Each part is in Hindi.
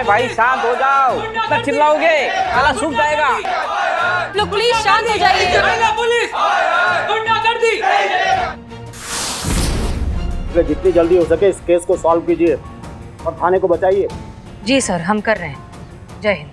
भाई शांत हो जाओ, इतना चिल्लाओगे ताला सूख जाएगा। लोग प्लीज शांत हो जाइए। पुलिस गुंडागर्दी। जितनी जल्दी हो सके इस केस को सॉल्व कीजिए और थाने को बचाइए। जी सर, हम कर रहे हैं। जय हिंद।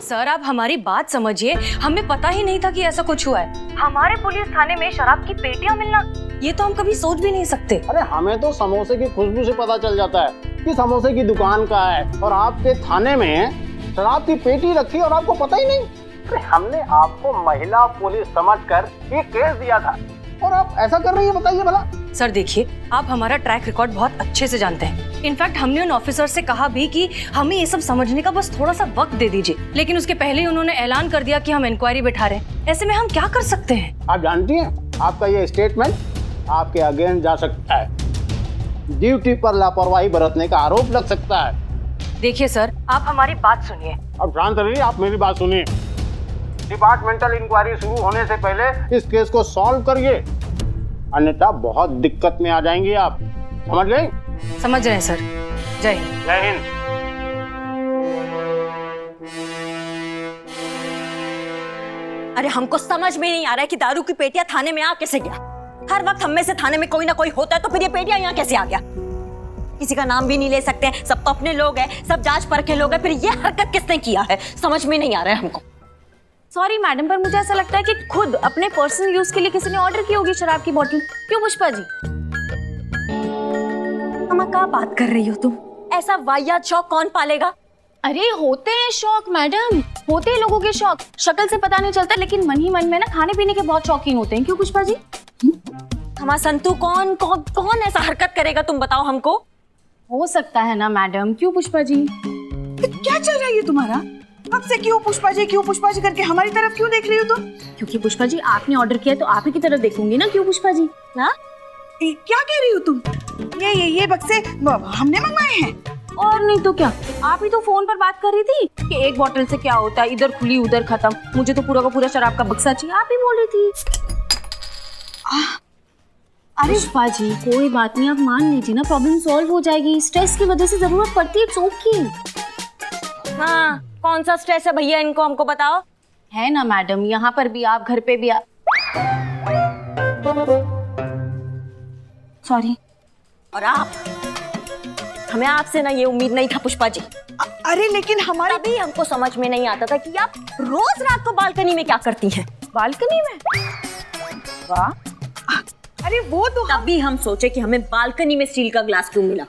सर आप हमारी बात समझिए, हमें पता ही नहीं था कि ऐसा कुछ हुआ है। हमारे पुलिस थाने में शराब की पेटियां मिलना, ये तो हम कभी सोच भी नहीं सकते। अरे हमें तो समोसे की खुशबू से पता चल जाता है कि समोसे की दुकान का है, और आपके थाने में शराब की पेटी रखी और आपको पता ही नहीं। अरे हमने आपको महिला पुलिस समझकर ये केस दिया था और आप ऐसा कर रही है, बताइए भला। सर देखिए, आप हमारा ट्रैक रिकॉर्ड बहुत अच्छे से जानते हैं। इनफैक्ट हमने उन ऑफिसर से कहा भी कि हमें ये सब समझने का बस थोड़ा सा वक्त दे दीजिए, लेकिन उसके पहले ही उन्होंने ऐलान कर दिया कि हम इंक्वायरी बैठा रहे हैं। ऐसे में हम क्या कर सकते हैं? आप जानती हैं आपका ये स्टेटमेंट आपके अगेंस्ट जा सकता है। ड्यूटी पर लापरवाही बरतने का आरोप लग सकता है। देखिए सर, आप हमारी बात सुनिए। अब शांत रहिए, आप मेरी बात सुनिए। डिपार्टमेंटल इंक्वायरी शुरू होने से पहले इस केस को सॉल्व करिए, अन्यथा बहुत दिक्कत में आ जाएंगे आप। समझ गए? समझ रहे हैं सर। जय हिंद। जय हिंद। अरे हमको समझ में नहीं आ रहा है कि दारू की पेटियां थाने में आ कैसे गया। हर वक्त हम में से थाने में कोई ना कोई होता है, तो फिर ये पेटियां यहाँ कैसे आ गया? किसी का नाम भी नहीं ले सकते, सब तो अपने लोग हैं, सब जांच परखे लोग हैं, फिर ये हरकत किसने किया है समझ में नहीं आ रहा है हमको। सॉरी मैडम, पर मुझे ऐसा लगता है कि खुद अपने पर्सनल यूज के लिए किसी ने ऑर्डर की होगी शराब की बोतल। क्यों पुष्पा जी? अम्मा क्या बात कर रही हो तुम? ऐसा वाहियात शौक कौन पालेगा? अरे होते हैं शौक मैडम, होते हैं लोगों के शौक। शक्ल से पता नहीं चलता, लेकिन मन ही मन में ना खाने पीने के बहुत शौकीन होते हैं। क्यों पुष्पा जी? हमारा संतू कौन कौन कौन ऐसा हरकत करेगा, तुम बताओ हमको। हो सकता है ना मैडम। क्यों पुष्पा जी? क्या चल रहा है ये तुम्हारा? कब से क्यों पुष्पा जी करके हमारी तरफ क्यों देख रही हो तुम? क्योंकि पुष्पा जी आपने ऑर्डर किया तो आप ही की तरफ देखूंगी ना। क्यों पुष्पा जी? ना क्या कह रही हो तुम? ये बक्से हमने मंगवाए हैं। और नहीं तो क्या, आप ही तो फोन पर बात कर रही थी कि एक बोतल से क्या होता है, इधर खुली उधर खत्म। मुझे तो पूरा का पूरा शराब का बक्सा चाहिए, आप ही बोल रही थी। अरे पुष्पा जी कोई बात नहीं, आप मान लीजिए ना, प्रॉब्लम सॉल्व हो जाएगी। स्ट्रेस की वजह से जरूरत पड़ती है, चौकी। हाँ, कौन सा स्ट्रेस है भैया, इनको हमको बताओ। है ना मैडम, यहाँ पर भी आप, घर पे भी आप। सॉरी। और आप, हमें आपसे ना ये उम्मीद नहीं था पुष्पा जी। अरे लेकिन हमारे तभी हमको समझ में नहीं आता था कि आप रोज रात को बालकनी में क्या करती हैं। बालकनी में? वाह, अरे वो तो तभी हम सोचे कि हमें बालकनी में स्टील का ग्लास क्यों मिला।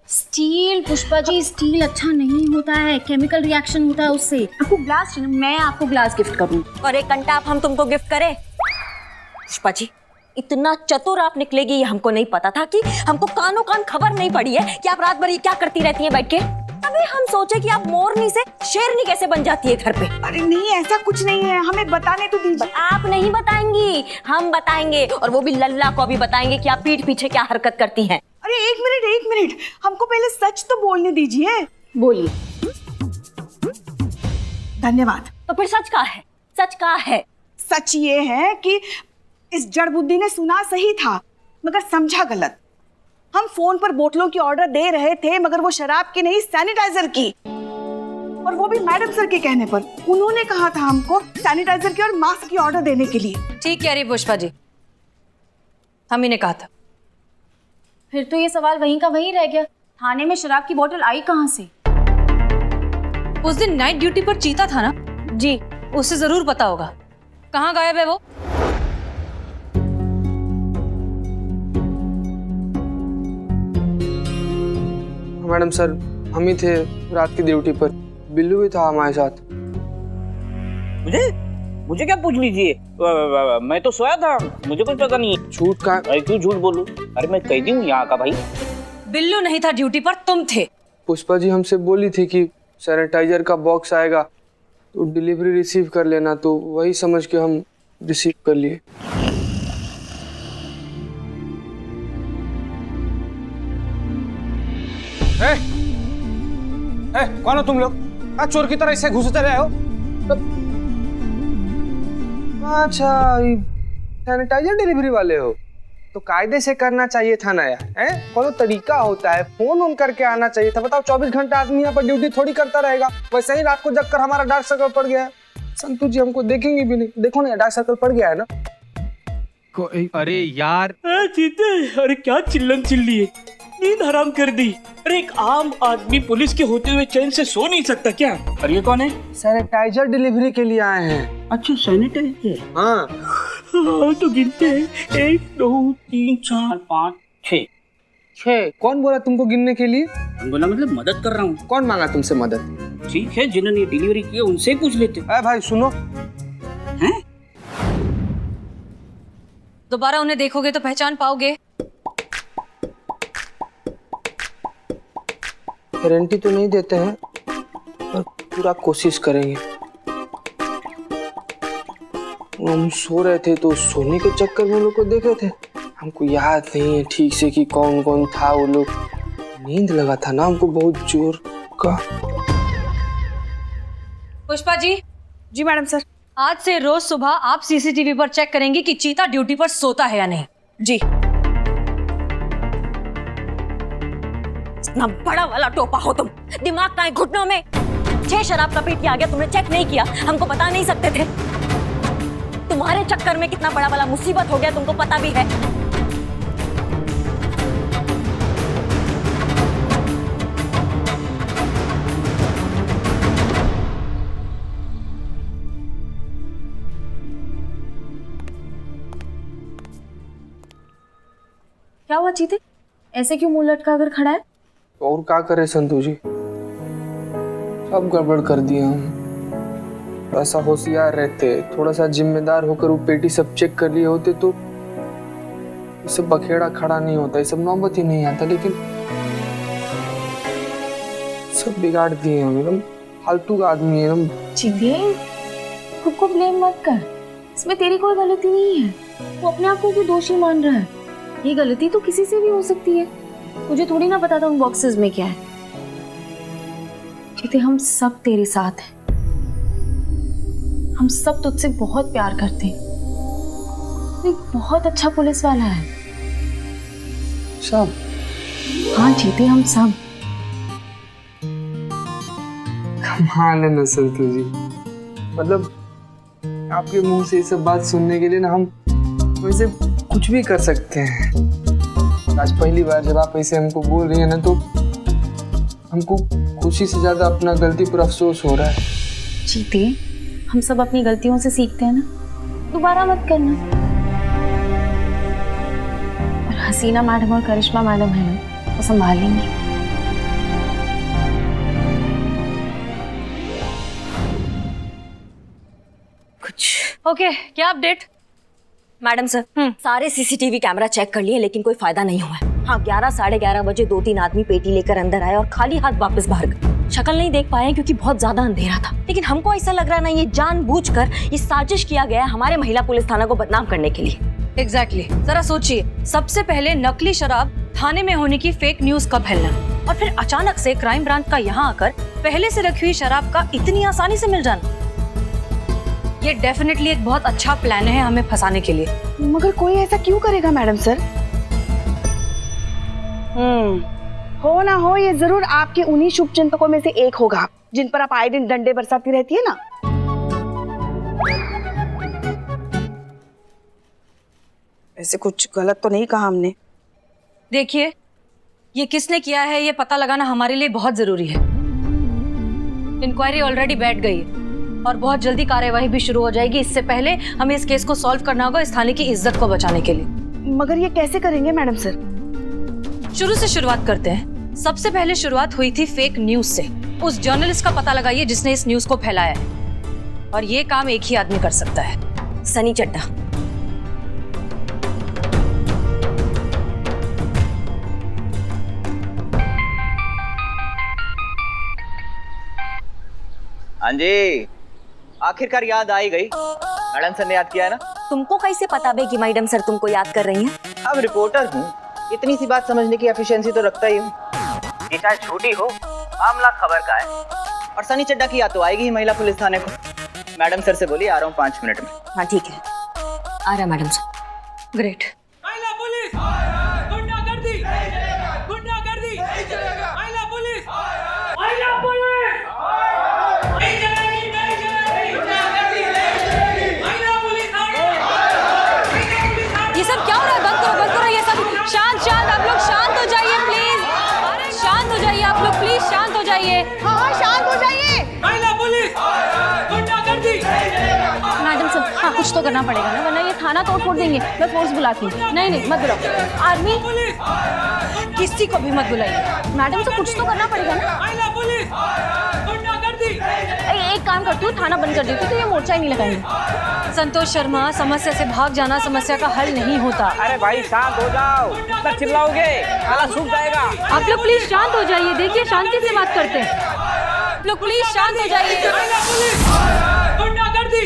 स्टील पुष्पा जी, स्टील अच्छा नहीं होता है, केमिकल रिएक्शन होता है उससे। आपको ग्लास चाहिए? मैं आपको ग्लास गिफ्ट करूँ। और एक घंटा आप हम तुमको गिफ्ट करें? पुष्पा जी इतना चतुर आप निकलेगी ये हमको नहीं पता था। कि हमको कानों कान खबर नहीं पड़ी है कि आप रात भर ये क्या करती रहती हैं बैठ के। तभी हम सोचे कि आप मोरनी से शेरनी कैसे बन जाती है घर पे। अरे नहीं, ऐसा कुछ नहीं है, हमें बताने तो दीजिए। आप नहीं बताएंगी, हम बताएंगे, और वो भी लल्ला को भी बताएंगे कि आप पीठ पीछे क्या हरकत करती हैं। अरे एक मिनट, हमको पहले सच तो बोलने दीजिए। बोलिए। धन्यवाद। तो फिर सच का है? सच का है? सच ये है कि इस जड़ बुद्धि ने सुना सही था मगर समझा गलत। हम फोन पर बोतलों की ऑर्डर दे रहे थे, मगर वो शराब की नहीं सैनिटाइजर की, और वो भी मैडम सर के कहने पर। उन्होंने कहा था हमको सैनिटाइजर की और मास्क की ऑर्डर देने के लिए। ठीक कह रही पुष्पा जी, हम ही ने कहा था। फिर तो ये सवाल वहीं का वहीं रह गया, थाने में शराब की बोतल आई कहाँ से? उस दिन नाइट ड्यूटी पर चीता था ना जी, उससे जरूर पता होगा। कहाँ गायब है वो? मैडम सर, हम ही थे रात की ड्यूटी पर, बिल्लू भी था हमारे साथ। मुझे क्या पूछ लीजिए, मैं तो सोया था, मुझे कुछ पता नहीं है। झूठ का? अरे क्यों झूठ बोलूं? अरे मैं कैदी हूँ यहाँ का भाई। बिल्लू नहीं था ड्यूटी पर, तुम थे। पुष्पा जी हमसे बोली थी कि सैनिटाइजर का बॉक्स आएगा तो डिलीवरी रिसीव कर लेना, तो वही समझ के हम रिसीव कर लिए। कौन हो तुम लोग? चोर की तरह इसे घुसते रहे हो? अच्छा, सैनिटाइजर डिलीवरी वाले हो? तो कायदे से करना चाहिए था ना यार, हैं? कोई तरीका होता है, फोन ऑन करके आना चाहिए था। बताओ 24 घंटा आदमी यहाँ पर ड्यूटी थोड़ी करता रहेगा। वैसे ही रात को जग कर हमारा डार्क सर्कल पड़ गया है। संतु जी हमको देखेंगे भी नहीं। देखो ना डार्क सर्कल पड़ गया है ना। अरे यार जीते, अरे क्या चिल्लम चिल्ली है, नींद हराम कर दी। अरे एक आम आदमी पुलिस के होते हुए चैन से सो नहीं सकता क्या? और ये कौन है? सैनिटाइजर डिलीवरी के लिए आए हैं। अच्छा सैनिटाइजर। हाँ हाँ तो गिनते हैं 1 2 3 4 5 6। 6? कौन बोला तुमको गिनने के लिए? बोला मतलब मदद कर रहा हूँ। कौन मांगा तुमसे मदद? ठीक है, जिन्होंने डिलीवरी की उनसे पूछ लेते। भाई सुनो, हैं? दोबारा उन्हें देखोगे तो पहचान पाओगे। गारंटी तो नहीं देते हैं पर पूरा कोशिश करेंगे। हम सो रहे थे तो सोने के चक्कर में लोग को देखे थे। हमको याद नहीं है ठीक से कि कौन कौन था वो लोग। नींद लगा था ना हमको बहुत जोर का। पुष्पा जी। जी मैडम सर। आज से रोज सुबह आप सीसीटीवी पर चेक करेंगे कि चीता ड्यूटी पर सोता है या नहीं। जी। इतना बड़ा वाला टोपा हो तुम, दिमाग का घुटनों में। 6 शराब का पेटी आ गया, तुमने चेक नहीं किया, हमको बता नहीं सकते थे। तुम्हारे चक्कर में कितना बड़ा वाला मुसीबत हो गया तुमको पता भी है। क्या हुआ चीते, ऐसे क्यों मुंह लटका कर खड़ा है? और क्या करे संतु जी, सब गड़बड़ कर दिया हम। थोड़ा सा होशियार रहते, थोड़ा सा जिम्मेदार होकर वो पेटी सब चेक कर लिए होते तो ये सब बखेड़ा खड़ा नहीं होता, ये सब नौबत ही नहीं आता। लेकिन सब बिगाड़ दिए हम, एकदम फालतू का आदमी है हम। चीते, खुद को ब्लेम मत कर, इसमें तेरी कोई गलती नहीं है। वो अपने आप को क्यों दोषी मान रहा है? ये गलती तो किसी से भी हो सकती है। मुझे थोड़ी ना पता था उन बॉक्सेस में क्या है। चीते, हम सब तेरे साथ हैं। हम सब तुझसे बहुत प्यार करते हैं। तू एक बहुत अच्छा पुलिस वाला है। सब? हाँ चीते, हम सब। कमाल है ना संतु जी, मतलब आपके मुंह से ये सब बात सुनने के लिए ना हम वैसे कुछ भी कर सकते हैं। आज पहली बार जब आप ऐसे हमको बोल रही हैं ना तो हमको खुशी से ज्यादा अपना गलती पर अफसोस हो रहा है। चीते, हम सब अपनी गलतियों से सीखते हैं ना, दोबारा मत करना। और हसीना मैडम और करिश्मा मैडम है ना, वो संभालेंगी। ओके, क्या अपडेट? मैडम सर, सारे सीसीटीवी कैमरा चेक कर लिए लेकिन कोई फायदा नहीं हुआ। हाँ, 11 साढ़े 11 बजे 2-3 आदमी पेटी लेकर अंदर आए और खाली हाथ वापस बाहर गए। शक्ल नहीं देख पाए क्योंकि बहुत ज्यादा अंधेरा था, लेकिन हमको ऐसा लग रहा ना ये जानबूझकर ये साजिश किया गया है हमारे महिला पुलिस थाना को बदनाम करने के लिए। एग्जैक्टली। जरा सोचिए, सबसे पहले नकली शराब थाने में होने की फेक न्यूज का फैलना और फिर अचानक से क्राइम ब्रांच का यहाँ आकर पहले से रखी हुई शराब का इतनी आसानी से मिल जाना। ये डेफिनेटली एक बहुत अच्छा प्लान है हमें फंसाने के लिए। मगर कोई ऐसा क्यों करेगा मैडम सर? हो ना हो, ये जरूर आपके उन्हीं शुभचिंतकों में से एक होगा जिन पर आप आए दिन डंडे बरसाती रहती है ना। ऐसे कुछ गलत तो नहीं कहा हमने। देखिए, ये किसने किया है ये पता लगाना हमारे लिए बहुत जरूरी है। इंक्वायरी ऑलरेडी बैठ गई है और बहुत जल्दी कार्यवाही भी शुरू हो जाएगी। इससे पहले हमें इस केस को सॉल्व करना होगा इस थाने की इज्जत को बचाने के लिए। मगर ये कैसे करेंगे मैडम सर? शुरू से शुरुआत करते हैं। सबसे पहले शुरुआत हुई थी फेक न्यूज से। उस जर्नलिस्ट का पता लगाइए जिसने इस न्यूज को फैलाया है, और ये काम एक ही आदमी कर सकता है, सनी चड्ढा। हाँ जी, आखिरकार याद आ ही गई। मैडम सर ने याद किया है ना। तुमको कैसे पता बे कि मैडम सर तुमको याद कर रही हैं? अब रिपोर्टर हूँ, इतनी सी बात समझने की एफिशिएंसी तो रखता ही हूँ। ये चाहे झूठी हो, मामला खबर का है। और सनी चड्ढा की याद तो आएगी ही महिला पुलिस थाने को। मैडम सर से बोलिए आ रहा हूँ 5 मिनट में। हाँ ठीक है, आ रहा मैडम सर। ग्रेट। महिला पुलिस हो जाइए। हाँ शांत हो जाइए। महिला पुलिस गुंडागर्दी। मैडम सर, हाँ कुछ तो करना पड़ेगा ना, वरना ये थाना तोड़ फोड़ देंगे। मैं फोर्स बुलाती हूँ। नहीं मत बुलाओ। आर्मी किसी को भी मत बुलाइए। मैडम सर, कुछ तो करना पड़ेगा ना। महिला पुलिस गुंडागर्दी। एक काम करती हूँ, थाना बंद कर देती हूँ तो ये मोर्चा ही नहीं लगाएंगे। संतोष शर्मा, समस्या से भाग जाना समस्या का हल नहीं होता। अरे भाई शांत हो जाओ, कितना चिल्लाओगे, ताला सूख जाएगा। आप लोग प्लीज शांत हो जाइए। देखिए शांति से बात करते हैं। आप लोग प्लीज शांत हो जाइए। महिला पुलिस गुंडागर्दी।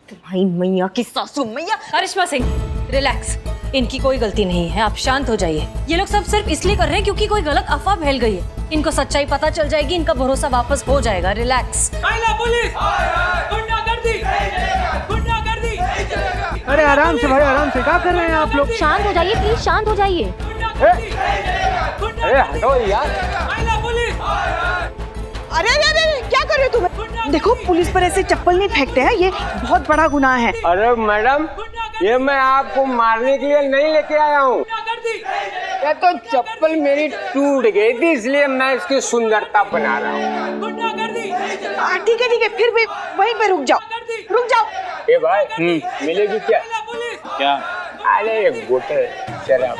तुम्हारी मैया की सासू मैया। करिश्मा सिंह, रिलैक्स। इनकी कोई गलती नहीं है, आप शांत हो जाइए। ये लोग सब सिर्फ इसलिए कर रहे हैं क्योंकि कोई गलत अफवाह फैल गई है। इनको सच्चाई पता चल जाएगी, इनका भरोसा वापस हो जाएगा। रिलैक्स। महिला पुलिस गुंडागर्दी। गुंडागर्दी। अरे आराम से भाई, आराम से। क्या कर रहे हैं आप लोग? शांत हो जाइए प्लीज, शांत हो जाइए। अरे हटो यार। महिला पुलिस। अरे अरे अरे क्या कर रहे हो तुम? देखो पुलिस पर ऐसे चप्पल नहीं फेंकते हैं, ये बहुत बड़ा गुनाह है। अरे मैडम, ये मैं आपको मारने के लिए नहीं लेके आया हूँ। ये तो चप्पल मेरी टूट गई थी, इसलिए मैं इसकी सुंदरता बना रहा हूँ। ठीक है, फिर भी वहीं पे रुक जाओ, रुक जाओ। ए भाई, मिलेगी क्या? क्या? अरे एक गोटे शराब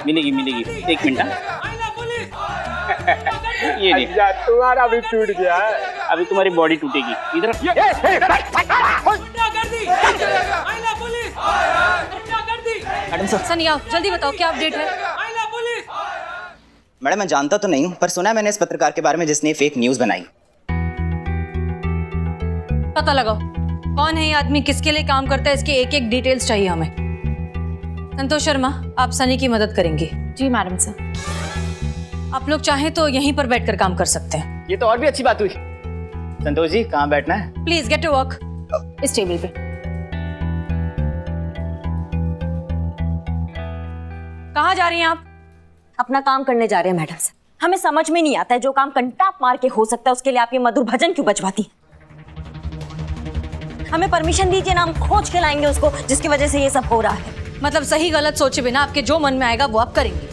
मिलेगी मिलेगी। एक मिनट। ये नहीं, अच्छा, तुम्हारा भी टूट गया है। अभी तुम्हारी बॉडी टूटेगी। इधर मैडम सर, सनी आओ, जल्दी बताओ क्या अपडेट है। मैडम मैं जानता तो नहीं हूँ, पर सुना है मैंने इस पत्रकार के बारे में जिसने फेक न्यूज बनाई। पता लगाओ कौन है ये आदमी, किसके लिए काम करता है, इसके एक एक डिटेल्स चाहिए हमें। संतोष शर्मा, आप सनी की मदद करेंगे। जी मैडम सर। आप लोग चाहें तो यहीं पर बैठकर काम कर सकते हैं। ये तो और भी अच्छी बात हुई। संतोष जी, कहाँ बैठना है? Please get to work. इस टेबल पे। कहाँ जा रही हैं आप? अपना काम करने जा रहे हैं मैडम सर। हमें समझ में नहीं आता है जो काम कंटाप मार के हो सकता है उसके लिए आप ये मधुर भजन क्यों बजवाती हैं? हमें परमिशन दीजिए ना, हम खोज के लाएंगे उसको जिसकी वजह से ये सब हो रहा है। मतलब सही गलत सोचे बिना आपके जो मन में आएगा वो आप करेंगे।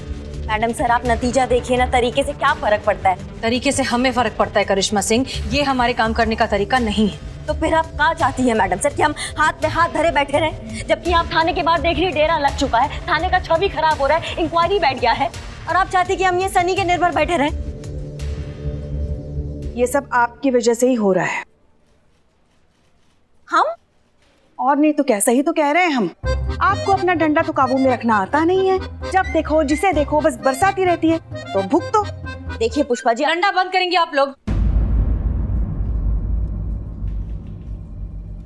मैडम सर आप नतीजा देखिए ना, तरीके से क्या फर्क पड़ता है। तरीके से हमें फर्क पड़ता है करिश्मा सिंह, ये हमारे काम करने का तरीका नहीं है। तो फिर आप कहाँ चाहती हैं मैडम सर कि हम हाथ में हाथ धरे बैठे रहें, जबकि आप थाने के बाहर देख रही डेरा लग चुका है, थाने का छवि खराब हो रहा है, इंक्वायरी बैठ गया है, और आप चाहती कि हम ये सनी के निर्भर बैठे रहें? ये सब आपकी वजह से ही हो रहा है। हम? और नहीं तो क्या, सही तो कह रहे हैं हम। आपको अपना डंडा तो काबू में रखना आता नहीं है, जब देखो जिसे देखो बस बरसाती रहती है, तो भुगतो। देखिए पुष्पा जी, डंडा बंद करेंगे आप लोग।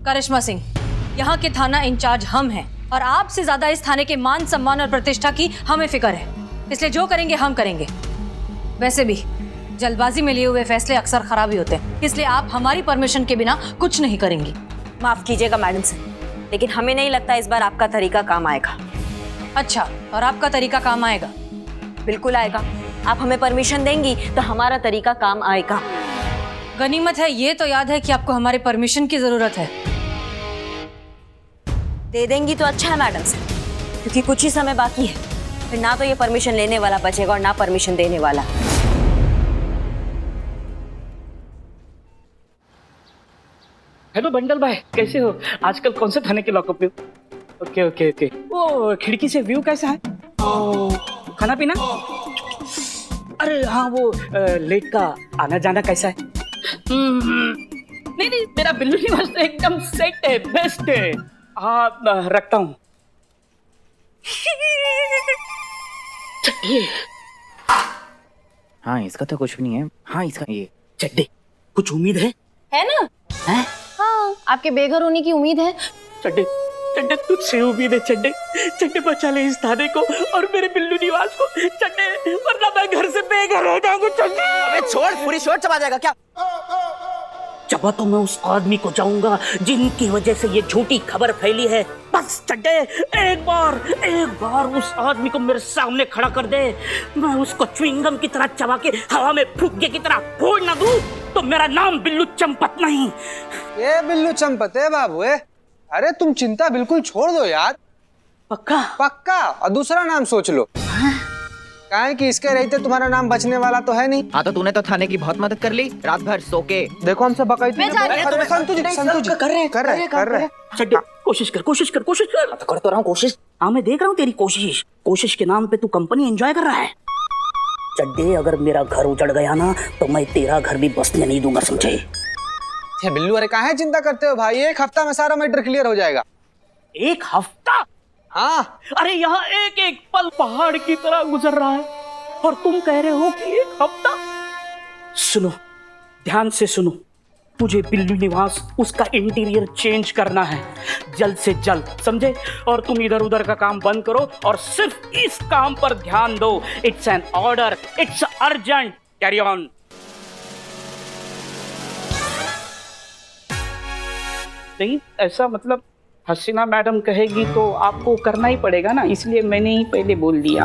करिश्मा सिंह, यहाँ के थाना इंचार्ज हम हैं और आपसे ज्यादा इस थाने के मान सम्मान और प्रतिष्ठा की हमें फिक्र है, इसलिए जो करेंगे हम करेंगे। वैसे भी जल्दबाजी में लिए हुए फैसले अक्सर खराब ही होते हैं, इसलिए आप हमारी परमिशन के बिना कुछ नहीं करेंगी। माफ कीजिएगा मैडम सर, लेकिन हमें नहीं लगता इस बार आपका तरीका काम आएगा। अच्छा, और आपका तरीका काम आएगा? बिल्कुल आएगा। आप हमें परमिशन देंगी तो हमारा तरीका काम आएगा। गनीमत है ये तो याद है कि आपको हमारे परमिशन की जरूरत है। दे देंगी तो अच्छा है मैडम सर, क्योंकि कुछ ही समय बाकी है, फिर ना तो ये परमिशन लेने वाला बचेगा और ना परमिशन देने वाला। हेलो बंडल भाई, कैसे हो? आजकल कौन से थाने के लॉकअप पे हो? Okay okay okay. वो खिड़की से व्यू कैसा है? खाना पीना? अरे हाँ, वो लेट का आना जाना कैसा है? नहीं, मेरा बिल्लू निवास तो एकदम सेट है, बेस्ट है। हाँ, रखता हूँ। हाँ इसका तो कुछ भी नहीं है। हाँ इसका ये चड्डे, कुछ उम्मीद है? है ना? हैं? हाँ, आपके बेघर होने की उम्मीद है। चड्डे चड्डे, तुझसे उम्मीद है चड्डे। चड्डे बचा ले इस थाने को और मेरे बिल्लू निवास को चड्डे, वरना मैं घर से बेघर हो जाऊंगा चड्डे। अबे छोड़, पूरी शोर चबा जाएगा क्या? चबा तो मैं उस आदमी को जाऊंगा जिनकी वजह से ये झूठी खबर फैली है बस चड्डे, एक बार उस आदमी को मेरे सामने खड़ा कर दे, मैं उसको च्युइंगम की तरह चबा के हवा में फुग्गे की तरह फोड़ ना दूं तो मेरा नाम बिल्लू चंपत नहीं। ये बिल्लू चंपत है बाबू है। अरे तुम चिंता बिल्कुल छोड़ दो यार। पक्का? पक्का। और दूसरा नाम सोच लो। काहे कि इसके रहते तुम्हारा नाम बचने वाला तो है नहीं। हाँ तो तूने तो थाने की बहुत मदद कर ली, रात भर सो के। देखो हमसे बकाई संतु जी कर रहे। चड्डे कोशिश कर। कर तो रहा हूँ कोशिश। हाँ मैं देख रहा हूँ तेरी कोशिश के नाम पे तू कंपनी एंजॉय कर रहा है। चड्डे अगर मेरा घर उजड़ गया ना तो मैं तेरा घर भी बसने नहीं दूंगा, समझे? बिल्लू अरे काहे चिंता करते हो भाई, 1 हफ्ता में सारा मैटर क्लियर हो जाएगा। 1 हफ्ता? हाँ। अरे यहाँ एक पल पहाड़ की तरह गुजर रहा है और तुम कह रहे हो कि 1 हफ्ता? सुनो, ध्यान से सुनो, मुझे बिल्लू निवास उसका इंटीरियर चेंज करना है जल्द से जल्द, समझे? और तुम इधर उधर का काम बंद करो और सिर्फ इस काम पर ध्यान दो। It's an order, it's urgent, carry on. नहीं ऐसा मतलब हसीना मैडम कहेगी तो आपको करना ही पड़ेगा ना, इसलिए मैंने ही पहले बोल दिया।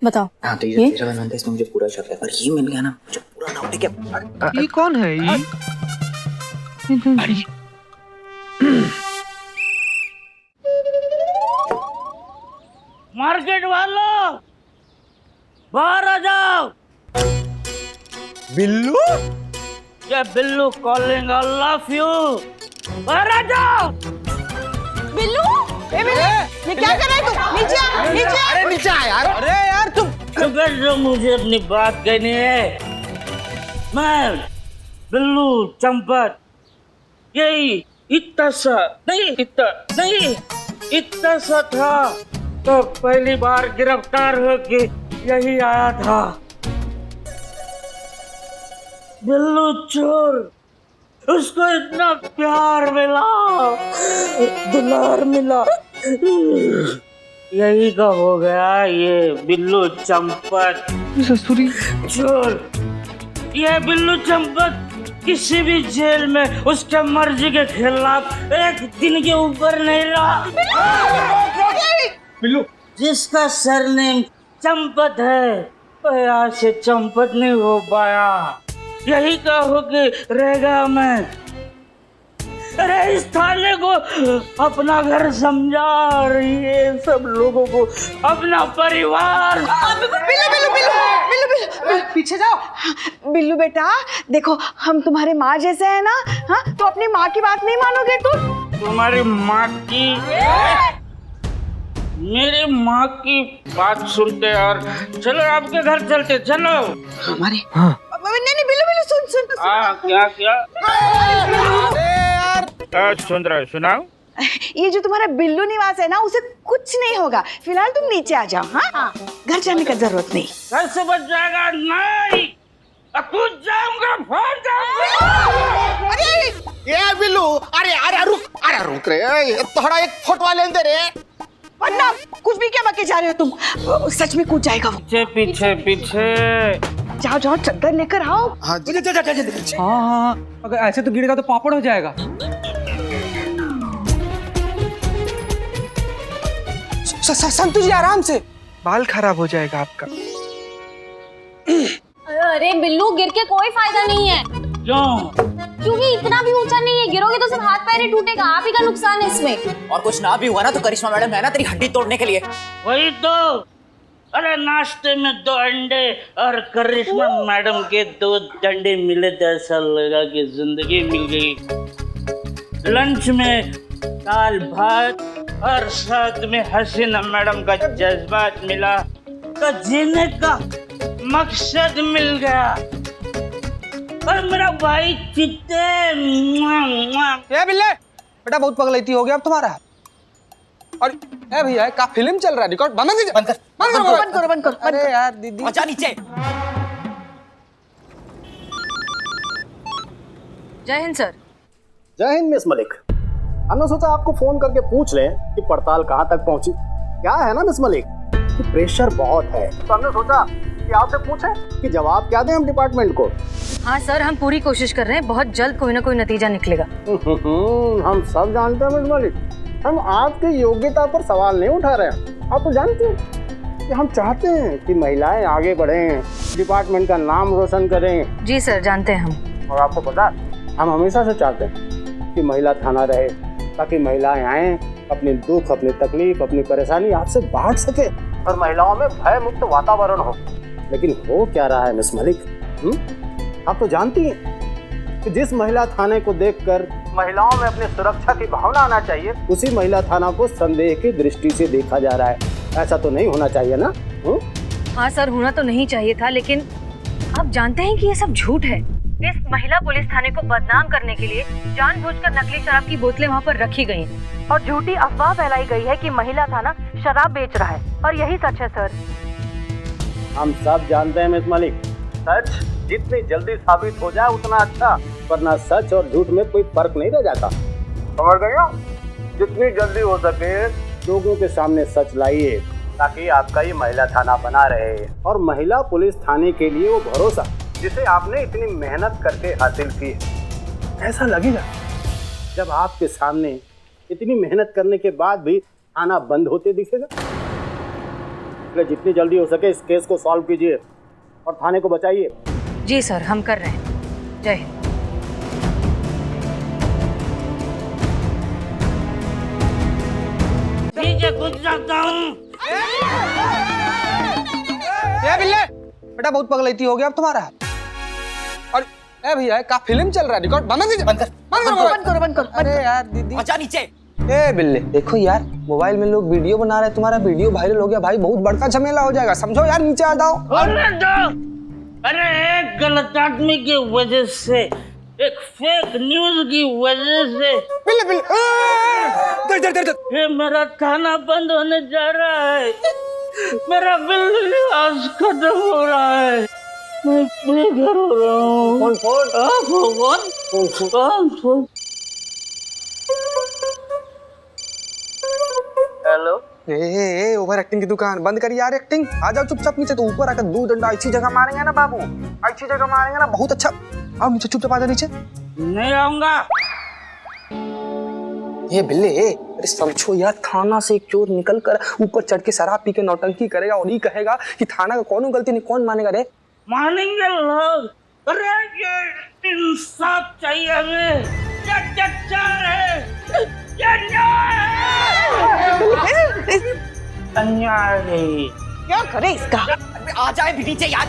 बताओ। हाँ तो ये तेरा बनवाता है, इसमें मुझे पूरा शक है, पर ये मिल गया ना मुझे पूरा डाउट है क्या ये कौन है ये? मार्केट वालों बाहर आ जाओ। बिल्लू? ये Billu calling, I love you. बाहर आ जाओ। बिल्लू, ये क्या कर रहा है तू? नीचे आ। अरे नीचे आ यार। अरे यार तुम जो मुझे अपनी बात कहनी है, मैं बिल्लू चंपत यही इतना सा था तो पहली बार गिरफ्तार होके यही आया था। बिल्लू चोर, उसको इतना प्यार मिला, दुलार मिला, यही का हो गया ये बिल्लू चंपत ससुरी चोर। ये बिल्लू चंपत किसी भी जेल में उसके मर्जी के खिलाफ एक दिन के ऊपर नहीं रहा। बिल्लू जिसका सरनेम चंपत है वो यहाँ से चंपत नहीं हो पाया, यही का होके रहेगा मैं। अरे इस थाने को अपना घर समझा और ये सब लोगों को अपना परिवार। बिल्लू, पीछे जाओ। बिल्लू बेटा देखो, हम तुम्हारे माँ जैसे हैं ना, हाँ? तो अपनी माँ की बात नहीं मानोगे तुम? तुम्हारी माँ की, मेरी माँ की बात सुनते और चलो आपके घर चलते, चलो हमारे। हाँ। नहीं बिल्लू सुन। क्या सुन रहे हो? सुनाओ। ये जो तुम्हारा बिल्लू निवास है ना, उसे कुछ नहीं होगा। फिलहाल तुम नीचे आ जाओ। हाँ, घर जाने का जरूरत नहीं। घर से बच जाएगा नहीं, कूद जाऊंगा, फाड़ जाऊंगा। ये बिल्लू, अरे रुक रे, थोड़ा एक फोटो लेने दे रे। वरना कुछ भी क्या बके जा रहे हो तुम? सच में कूद जाएगा वो। पीछे जाओ चद्दर लेकर आओ। हाँ अगर ऐसे तो गिरेगा तो पापड़ हो जाएगा। संतु जी आराम से, बाल खराब हो जाएगा आपका। अरे बिल्लू, गिर के कोई फायदा नहीं है। क्यों? क्योंकि इतना भी ऊंचा नहीं है, गिरोगे तो सिर्फ हाथ पैर ही टूटेगा, आप ही का नुकसान है इसमें। और कुछ ना भी हुआ ना तो करिश्मा मैडम है ना तेरी हड्डी तोड़ने के लिए। वही तो। अरे नाश्ते में 2 अंडे और करिश्मा मैडम के 2 डंडे मिले तो ऐसा लगा कि जिंदगी मिल गई। लंच में दाल भात और साथ में हसीना मैडम का जज्बात मिला तो जीने का मकसद मिल गया। और मेरा भाई चित्ते। ये बिल्ले बेटा बहुत पगलैती हो गया अब तुम्हारा। और ए भैया का फिल्म चल रहा है, रिकॉर्ड बंद करो। अरे यार दीदी अच्छा नीचे। जय हिंद सर। जय हिंद मिस मलिक। हमने सोचा आपको फोन करके पूछ लें कि पड़ताल कहाँ तक पहुंची। क्या है ना मिस मलिक कि प्रेशर बहुत है, तो हमने सोचा कि आपसे पूछे कि जवाब क्या दें हम डिपार्टमेंट को? हाँ सर, हम पूरी कोशिश कर रहे हैं, बहुत जल्द कोई ना कोई नतीजा निकलेगा। हम सब जानते हैं मिस मलिक, हम आपकी योग्यता पर सवाल नहीं उठा रहे हैं। आप तो जानते हैं कि हम चाहते हैं कि महिलाएं आगे बढ़ें, डिपार्टमेंट का नाम रोशन करें। जी सर, जानते हैं हम। और आपको पता है, हम हमेशा से चाहते हैं कि महिला थाना रहे, ताकि महिलाएं आएं, अपने दुख, अपनी तकलीफ, अपनी परेशानी आपसे बांट सके और महिलाओं में भय मुक्त वातावरण हो। लेकिन हो क्या रहा है मिस मलिक? आप तो जानती हैं कि जिस महिला थाने को देखकर महिलाओं में अपनी सुरक्षा की भावना आना चाहिए, उसी महिला थाना को संदेह की दृष्टि से देखा जा रहा है। ऐसा तो नहीं होना चाहिए ना? हाँ सर, होना तो नहीं चाहिए था, लेकिन आप जानते हैं कि ये सब झूठ है। इस महिला पुलिस थाने को बदनाम करने के लिए जानबूझकर नकली शराब की बोतलें वहाँ पर रखी गई और झूठी अफवाह फैलाई गई है कि महिला थाना शराब बेच रहा है, और यही सच है सर। हम सब जानते हैं मिस मलिक, सच जितनी जल्दी साबित हो जाए उतना अच्छा, वरना सच और झूठ में कोई फर्क नहीं रह जाता। समझ गए ना? जितनी जल्दी हो सके लोगों के सामने सच लाइए, ताकि आपका ये महिला थाना बना रहे, और महिला पुलिस थाने के लिए वो भरोसा जिसे आपने इतनी मेहनत करके हासिल की है, ऐसा लगेगा जब आपके सामने इतनी मेहनत करने के बाद भी थाना बंद होते दिखेगा। इसलिए जितनी जल्दी हो सके इस केस को सॉल्व कीजिए और थाने को बचाइए। जी सर, हम कर रहे हैं। जय हिंद। कुछ सकता हूँ। बिल्ले बेटा, बहुत पगलैती हो गया अब तुम्हारा। और ए भैया, का फिल्म चल रहा है, रिकॉर्ड बंद कर। अरे यार दीदी, अच्छा नीचे। ए बिल्ले, देखो यार, मोबाइल में लोग वीडियो बना रहे हैं, तुम्हारा वीडियो वायरल हो गया भाई, बहुत बड़का झमेला हो जाएगा, समझो यार, नीचे आ जाओ। अरे एक गलत आदमी की वजह से, एक फेक न्यूज की वजह से बिल्ले दर ये मेरा थाना बंद होने जा रहा है। मेरा बिल आज खत्म हो रहा है। मैं बेघर हो रहा हूँ। कौन? हेलो। ए ओवर एक्टिंग की दुकान बंद करी यार, एक्टिंग। आ जाओ चुपचाप नीचे, तो ऊपर आकर 2 डंडा ऐसी जगह मारेंगे ना बाबू, ऐसी जगह मारेंगे ना, बहुत अच्छा। आओ नीचे, चुपचाप आ जाओ नीचे। नहीं आऊंगा। ये बिल्ले, अरे समझो यार, थाना से एक चोर निकल कर ऊपर चढ़ के शराब पी के नौटंकी करेगा और ये कहेगा कि थाना का कौन गलती नहीं, कौन मानेगा रे? मानेंगे लोग। अरे ये इंसाफ चाहिए हमें। अन्याय। क्या करे इसका? आ जाए भी नीचे यार।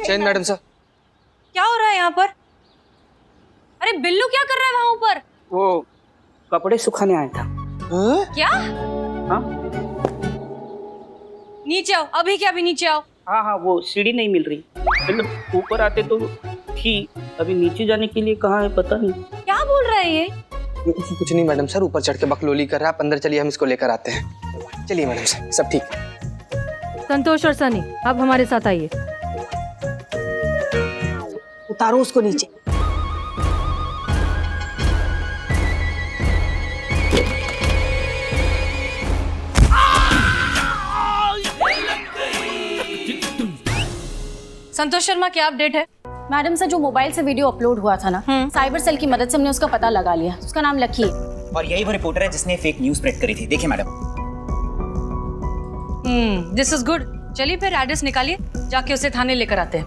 चैन मैडम सर। क्या हो रहा है यहाँ पर? अरे बिल्लू क्या कर रहा है वहाँ ऊपर? वो कपड़े सुखाने आया था। क्या? हाँ नीचे आओ, अभी क्या, अभी नीचे आओ। हाँ, वो सीढ़ी नहीं मिल रही, मतलब ऊपर आते तो थी, अभी नीचे जाने के लिए कहाँ है पता नहीं। क्या बोल रहा है ये? कुछ नहीं मैडम सर, ऊपर चढ़ के बकलोली कर रहा है, आप अंदर चलिए, हम इसको लेकर आते हैं। चलिए मैडम सर, सब ठीक है। संतोष और सनी, अब हमारे साथ आइए। उतारो उसको नीचे। संतोष शर्मा, क्या अपडेट है? मैडम सर, जो मोबाइल से वीडियो अपलोड हुआ था ना, साइबर सेल की मदद से हमने उसका पता लगा लिया। उसका नाम लकी है और यही वो रिपोर्टर है जिसने फेक न्यूज स्प्रेड करी थी। देखिए मैडम। This is good. चलिए फिर एड्रेस निकालिए, जाके उसे थाने लेकर आते हैं।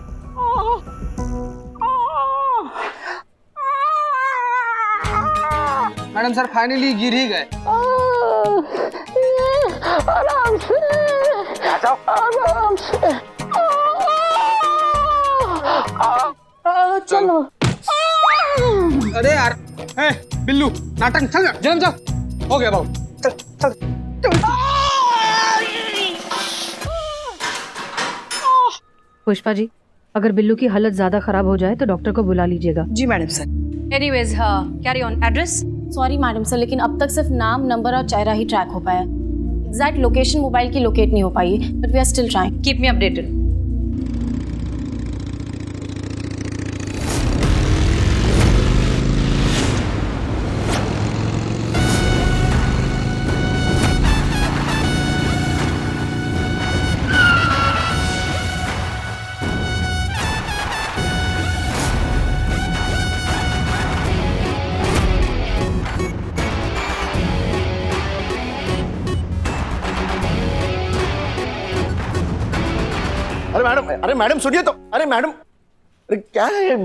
मैडम सर फाइनली गिर ही गए। आराम से, आराम से। चलो। अरे यार, बिल्लू नाटक चल जन्म चल, हो गया बाबू, चल चल चल। पुष्पा जी, अगर बिल्लू की हालत ज्यादा खराब हो जाए तो डॉक्टर को बुला लीजिएगा। जी madam sir. Anyways, carry on. Address? Sorry madam sir, लेकिन अब तक सिर्फ नाम, नंबर और चेहरा ही ट्रैक हो पाया। एग्जैक्ट लोकेशन मोबाइल की लोकेट नहीं हो पाई, but we are still trying. Keep me updated. अरे मैडम सुनिए तो। अरे मैडम, अरे क्या है?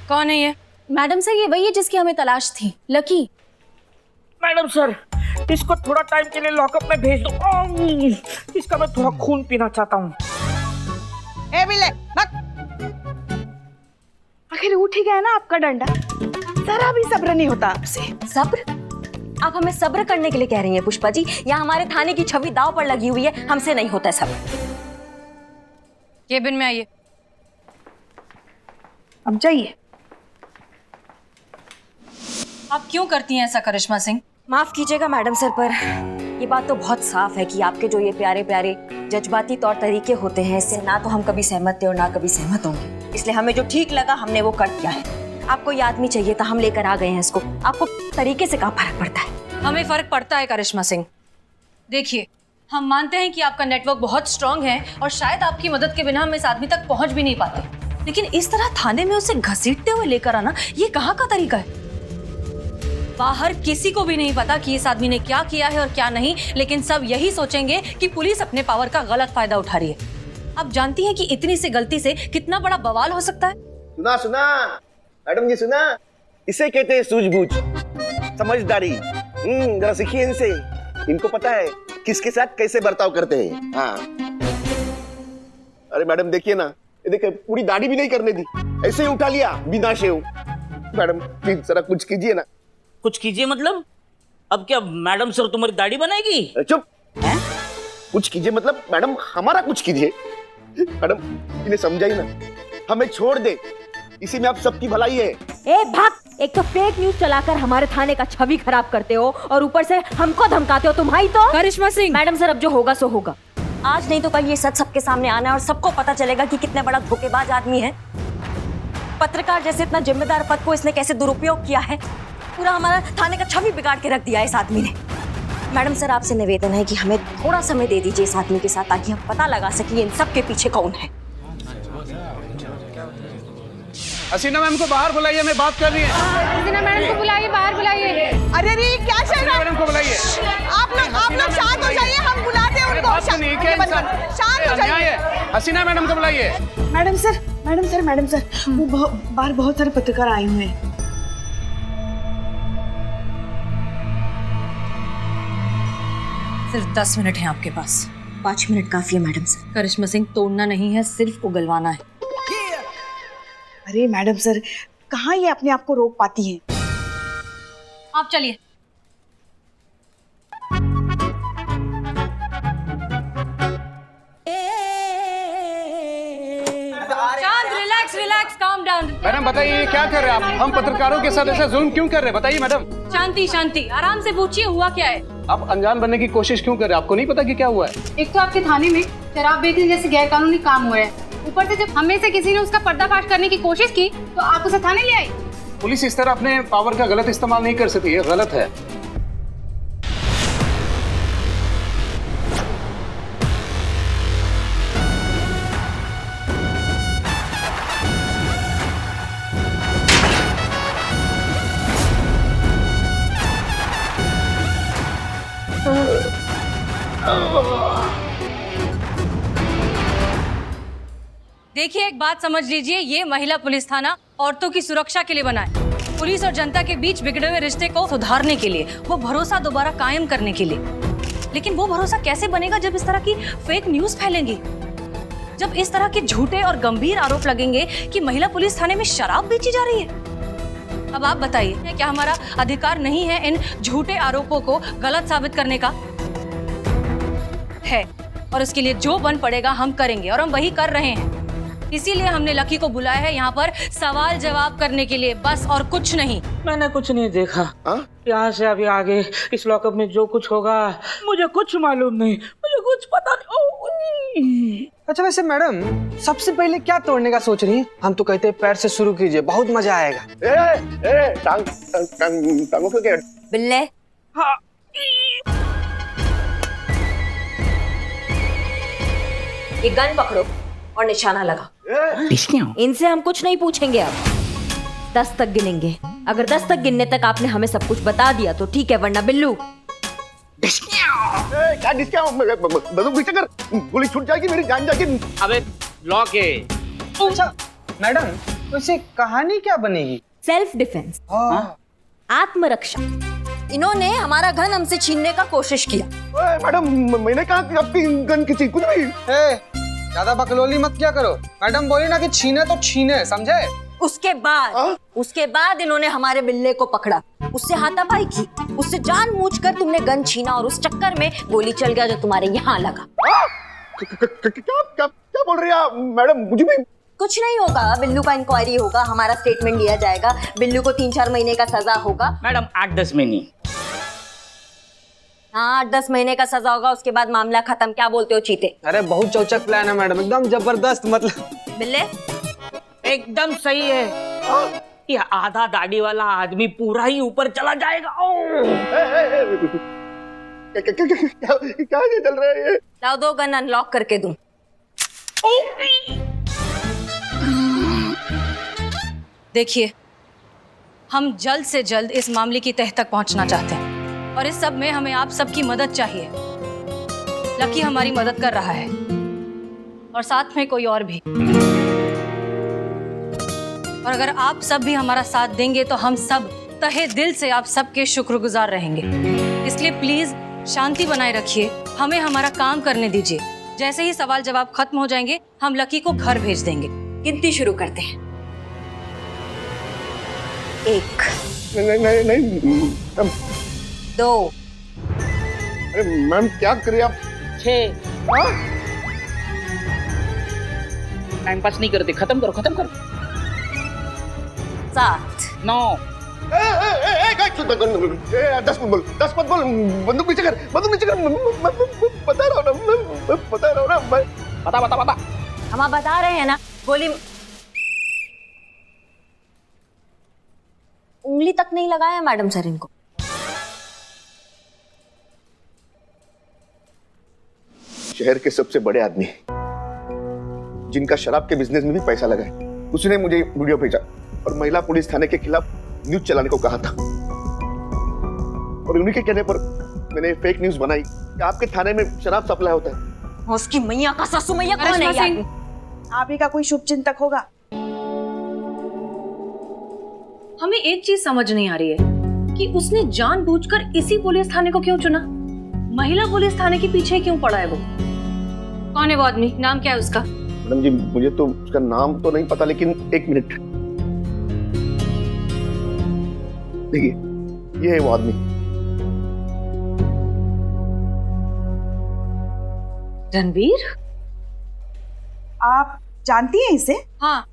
कौन है ये? मैडम सर, ये वही है जिसकी हमें तलाश थी, लकी। मैडम सर, इसको थोड़ा टाइम के लिए लॉकअप में भेज दो। इसका मैं थोड़ा खून पीना चाहता हूँ। ए बिल्ले, मत। आखिर उठ ही गया ना आपका डंडा, जरा भी सब्र नहीं होता आपसे। सब्र? आप हमें सब्र करने के लिए कह रही हैं पुष्पा जी? या हमारे थाने की छवि दाव पर लगी हुई है, हमसे नहीं होता है सब्र। केबिन में आइए। अब जाइए। आप क्यों करती हैं ऐसा करिश्मा सिंह? माफ कीजिएगा मैडम सर, पर ये बात तो बहुत साफ है कि आपके जो ये प्यारे प्यारे जज्बाती तौर तरीके होते हैं, इससे ना तो हम कभी सहमत थे और ना कभी सहमत होंगे। इसलिए हमें जो ठीक लगा हमने वो कर दिया है। आपको ये आदमी चाहिए था, हम लेकर आ गए हैं इसको। आपको तरीके से कहाँ फर्क पड़ता है? हमें फर्क पड़ता है करिश्मा सिंह। देखिए, हम मानते हैं कि आपका नेटवर्क बहुत स्ट्रांग है और शायद आपकी मदद के बिना हम इस आदमी तक पहुंच भी नहीं पाते, लेकिन इस तरह थाने में उसे घसीटते हुए लेकर आना, ये कहाँ का तरीका है? बाहर किसी को भी नहीं पता कि इस आदमी ने क्या किया है और क्या नहीं, लेकिन सब यही सोचेंगे कि पुलिस अपने पावर का गलत फायदा उठा रही है। आप जानती हैं कि इतनी सी गलती से कितना बड़ा बवाल हो सकता है? सुना सुना मैडम जी, सुना, इसे कहते हैं सूझबूझ, समझदारी। जरा सीखिए इनसे, इनको पता है किसके साथ कैसे बर्ताव करते हैं। हाँ, अरे मैडम देखिए ना, ये देखिए पूरी दाढ़ी भी नहीं करने दी, ऐसे ही उठा लिया बिना शेव। मैडम प्लीज जरा कुछ कीजिए ना। कुछ कीजिए मतलब? अब क्या मैडम सर तुम्हारी दाढ़ी बनाएगी? चुप। कुछ कीजिए मतलब मैडम हमारा कुछ कीजिए। मैडम इन्हें समझाइए ना, हमें छोड़ दे, इसी में आप सबकी भलाई है। ए भाग! एक तो फेक न्यूज चलाकर हमारे थाने का छवि खराब करते हो और ऊपर से हमको धमकाते हो। तुम्हारी तो करिश्मा सिंह। मैडम सर, अब जो होगा सो होगा। आज नहीं तो कल ये सच सबके सामने आना है और सबको पता चलेगा कि कितने बड़ा धोखेबाज आदमी है। पत्रकार जैसे इतना जिम्मेदार पद को इसने कैसे दुरुपयोग किया है। पूरा हमारा थाने का छवि बिगाड़ के रख दिया है इस आदमी ने। मैडम सर, आपसे निवेदन है कि हमें थोड़ा समय दे दीजिए इस आदमी के साथ, ताकि हम पता लगा सकें इन सब के पीछे कौन है। हसीना मैम को बाहर बुलाइए, मैं बात कर रही है। हसीना मैडम को बुलाइए, बाहर बुलाइए। अरे रे, क्या चल रहा है? मैडम को बुलाइए। आप लोग शांत हो जाइए, हम बुलाते हैं उनको। शांत हो जाइए। हसीना मैडम को बुलाइए। मैडम सर, वो बाहर बहुत सारे पत्रकार आए हुए हैं। सिर्फ 10 मिनट हैं आपके पास। 5 मिनट काफी है मैडम सर। करिश्मा सिंह, तोड़ना नहीं है, सिर्फ उगलवाना है। अरे मैडम सर, कहाँ ये अपने आप को रोक पाती हैं? आप चलिए। शांत, relax relax, calm down. Madam बताइए, ये क्या कर रहे हैं आप? हम पत्रकारों के साथ ऐसा जुल्म क्यों कर रहे हैं? बताइए मैडम। शांति शांति, आराम से पूछिए, हुआ क्या है? आप अनजान बनने की कोशिश क्यों कर रहे हैं? आपको नहीं पता कि क्या हुआ है? एक तो आपके थाने में शराब बेचने जैसे गैरकानूनी काम हुआ है, ऊपर से जब हमें से किसी ने उसका पर्दाफाश करने की कोशिश की तो आप उसे थाने ले आई। पुलिस इस तरह अपने पावर का गलत इस्तेमाल नहीं कर सकती, ये गलत है। देखिए, एक बात समझ लीजिए, ये महिला पुलिस थाना औरतों की सुरक्षा के लिए बना है। पुलिस और जनता के बीच बिगड़े हुए रिश्ते को सुधारने के लिए, वो भरोसा दोबारा कायम करने के लिए। लेकिन वो भरोसा कैसे बनेगा जब इस तरह की फेक न्यूज फैलेंगी, जब इस तरह के झूठे और गंभीर आरोप लगेंगे कि महिला पुलिस थाने में शराब बेची जा रही है। अब आप बताइए, क्या हमारा अधिकार नहीं है इन झूठे आरोपों को गलत साबित करने का? है, और उसके लिए जो बन पड़ेगा हम करेंगे, और हम वही कर रहे हैं। इसीलिए हमने लकी को बुलाया है यहाँ पर सवाल जवाब करने के लिए, बस और कुछ नहीं। मैंने कुछ नहीं देखा। यहाँ से अभी आगे इस लॉकअप में जो कुछ होगा मुझे कुछ मालूम नहीं, मुझे कुछ पता नहीं। अच्छा वैसे मैडम, सबसे पहले क्या तोड़ने का सोच रही हैं? हम तो कहते हैं पैर से शुरू कीजिए, बहुत मजा आएगा। टांगों को क्या? बिल्ले। हाँ। ये गन पकड़ो और निशाना लगा। इनसे हम कुछ नहीं पूछेंगे, अब 10 तक गिनेंगे। अगर 10 तक गिनने तक आपने हमें सब कुछ बता दिया तो ठीक है, वरना बिल्लू। क्या डिस्का बंदूक पीछे कर, गोली छूट जाएगी, मेरी जान जाएगी। अबे लॉक है। अच्छा मैडम, तो इसे कहानी क्या बनेगी? सेल्फ डिफेंस, आत्मरक्षा। इन्होंने हमारा गन हमसे छीनने का कोशिश किया। ओए मैडम, मैंने कहा कि आपकी गन किसी कुछ भी। ज्यादा बकलोली मत क्या करो। मैडम बोली ना कि छीने तो छीने, समझे? उसके बाद इन्होंने हमारे बिल्ले को पकड़ा, उससे हाथापाई की, उससे जानबूझकर तुमने गन छीना और उस चक्कर में गोली चल गया जो तुम्हारे यहाँ लगा। क्या बोल रही हैं मैडम? मुझे भी कुछ नहीं होगा, बिल्लू का इंक्वायरी होगा, हमारा स्टेटमेंट लिया जाएगा, बिल्लू को 3-4 महीने का सजा होगा। मैडम 8-10 महीने। हाँ 8-10 महीने का सजा होगा, उसके बाद मामला खत्म। क्या बोलते हो चीते? अरे बहुत चौचक प्लान है मैडम, एकदम जबरदस्त। मतलब बिल्ले एकदम सही है। ये आधा दाढ़ी वाला आदमी पूरा ही ऊपर चला जाएगा। क्या ये चल रहा है? लाओ, दो गन अनलॉक करके दूं। देखिए, हम जल्द से जल्द इस मामले की तह तक पहुंचना चाहते हैं और इस सब में हमें आप सबकी मदद चाहिए। लकी हमारी मदद कर रहा है और साथ में कोई और भी। और अगर आप सब भी हमारा साथ देंगे तो हम सब तहे दिल से आप सबके शुक्रगुजार रहेंगे। इसलिए प्लीज शांति बनाए रखिए, हमें हमारा काम करने दीजिए। जैसे ही सवाल जवाब खत्म हो जाएंगे हम लकी को घर भेज देंगे। गिनती शुरू करते हैं। 1 नहीं 2 अरे मैम क्या करिए आप? 6। टाइम पास नहीं करते, खत्म करो। 7 9। 10 मत बोल, बंदूक नीचे कर, बता रहा हूँ ना मैं। बता। हम बता रहे हैं ना, गोली उंगली तक नहीं लगाया मैडम सर इनको। शहर के सबसे बड़े आदमी जिनका शराब के बिजनेस में भी पैसा लगा है, उसने मुझे वीडियो भेजा और महिला पुलिस थाने के खिलाफ न्यूज चलाने को कहा था। और उन्हीं के कहने पर मैंने फेक न्यूज बनाई कि आपके थाने में शराब सप्लाई होता है। उसकी मैया का सासू मैया कौन है यार? आप ही का कोई शुभ चिंतक होगा। हमें एक चीज समझ नहीं आ रही है कि उसने जानबूझकर इसी पुलिस थाने को क्यों चुना? महिला पुलिस थाने के पीछे क्यों पड़ा है वो? कौन है वो आदमी? नाम क्या है उसका? मैडम जी मुझे तो उसका नाम तो नहीं पता, लेकिन 1 मिनट देखिए, ये है वो आदमी। रणवीर? आप जानती हैं इसे? हाँ,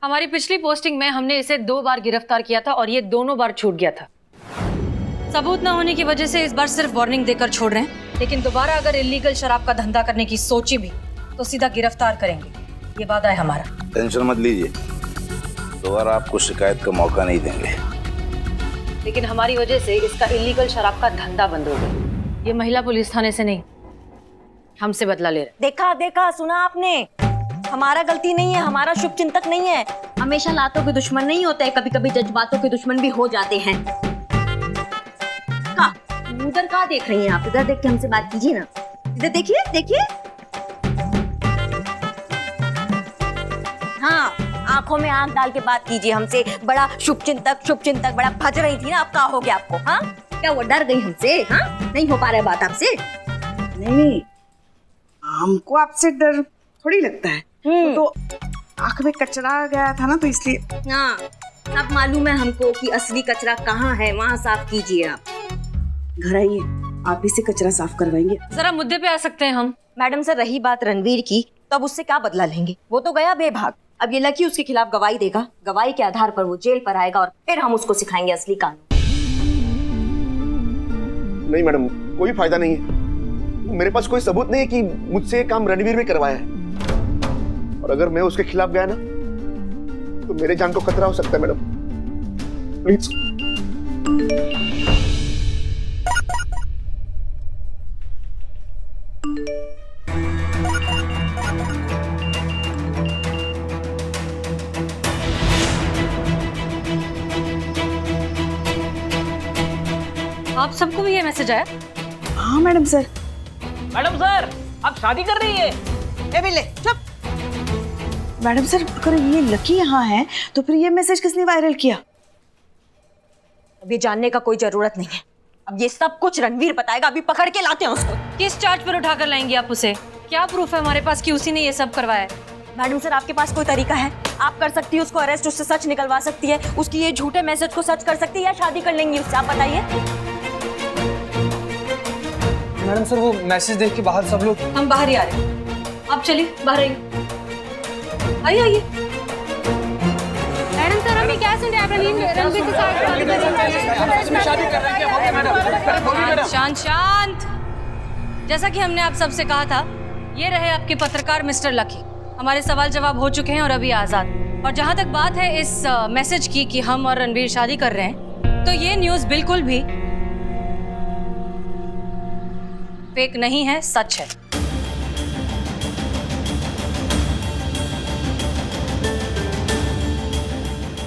हमारी पिछली पोस्टिंग में हमने इसे 2 बार गिरफ्तार किया था और ये दोनों बार छूट गया था। सबूत न होने की वजह से इस बार सिर्फ वार्निंग देकर छोड़ रहे हैं, लेकिन दोबारा अगर इलीगल शराब का धंधा करने की सोची भी तो सीधा गिरफ्तार करेंगे, ये वादा है हमारा। टेंशन मत लीजिए, दोबारा आपको शिकायत का मौका नहीं देंगे। लेकिन हमारी वजह से इसका इलीगल शराब का धंधा बंद हो गया। ये महिला पुलिस थाने से नहीं, हमसे बदला ले रहे। देखा सुना आपने? हमारा गलती नहीं है, हमारा शुभ चिंतक नहीं है। हमेशा लातों के दुश्मन नहीं होते, कभी कभी जज्बातों के दुश्मन भी हो जाते हैं। उधर कहाँ देख रही हैं आप? इधर देख के हमसे बात कीजिए ना। इधर देखिए। हाँ, आंखों में आंख डाल के बात कीजिए हमसे। बड़ा शुभ चिंतक बड़ा भज रही थी ना, अब क्या हो गया आपको? हाँ, क्या वो डर गई हमसे? हाँ, नहीं हो पा रहा है बात आपसे? नहीं, हमको आपसे डर थोड़ी लगता है। तो आंख में कचरा आ गया था ना, तो इसलिए। हाँ, सब मालूम है हमको कि असली कचरा कहाँ है, वहाँ साफ कीजिए आप। घर आइए, आप ही से कचरा साफ करवाएंगे। जरा मुद्दे पे आ सकते हैं हम? मैडम सर, रही बात रणवीर की, तो अब उससे क्या बदला लेंगे? वो तो गया बेभाग। अब ये लकी उसके खिलाफ गवाही देगा, गवाही के आधार पर वो जेल पर आएगा और फिर हम उसको सिखाएंगे असली कानून। नहीं मैडम, कोई फायदा नहीं है। मेरे पास कोई सबूत नहीं है कि मुझसे ये काम रणवीर ने करवाया है। और अगर मैं उसके खिलाफ गया ना, तो मेरे जान को खतरा हो सकता है मैडम। प्लीज। आप सबको भी ये मैसेज आया? हाँ मैडम सर। मैडम सर आप शादी कर रही है? ए बिल्ले चुप। मैडम सर अगर ये लकी यहाँ है तो फिर ये मैसेज किसने वायरल किया? अब ये जानने का कोई जरूरत नहीं है। अब ये सब कुछ रणवीर बताएगा। अभी पकड़ के लाते हैं उसको। किस चार्ज पर उठा कर लाएंगे आप उसे? क्या प्रूफ है हमारे पास कि उसी ने ये सब करवाया है? मैडम सर आपके पास कोई तरीका है? आप कर सकती है उसको अरेस्ट, उससे सच निकलवा सकती है, उसकी ये झूठे मैसेज को सच कर सकती है, या शादी कर लेंगी उससे? आप बताइए। मैडम सर वो मैसेज देख के बाहर सब लोग। हम बाहर ही आ रहे हैं, आप चलिए बाहर आइए। आइए आइए। मैडम सर अभी क्या सुन रहे हैं? आप रणवीर के साथ शादी कर रहे हैं? शांत शांत। जैसा कि हमने आप सबसे कहा था, ये रहे आपके पत्रकार मिस्टर लकी। हमारे सवाल जवाब हो चुके हैं और अभी आजाद। और जहां तक बात है इस मैसेज की कि हम और रणवीर शादी कर रहे हैं, तो ये न्यूज़ बिल्कुल भी फेक नहीं है, सच है।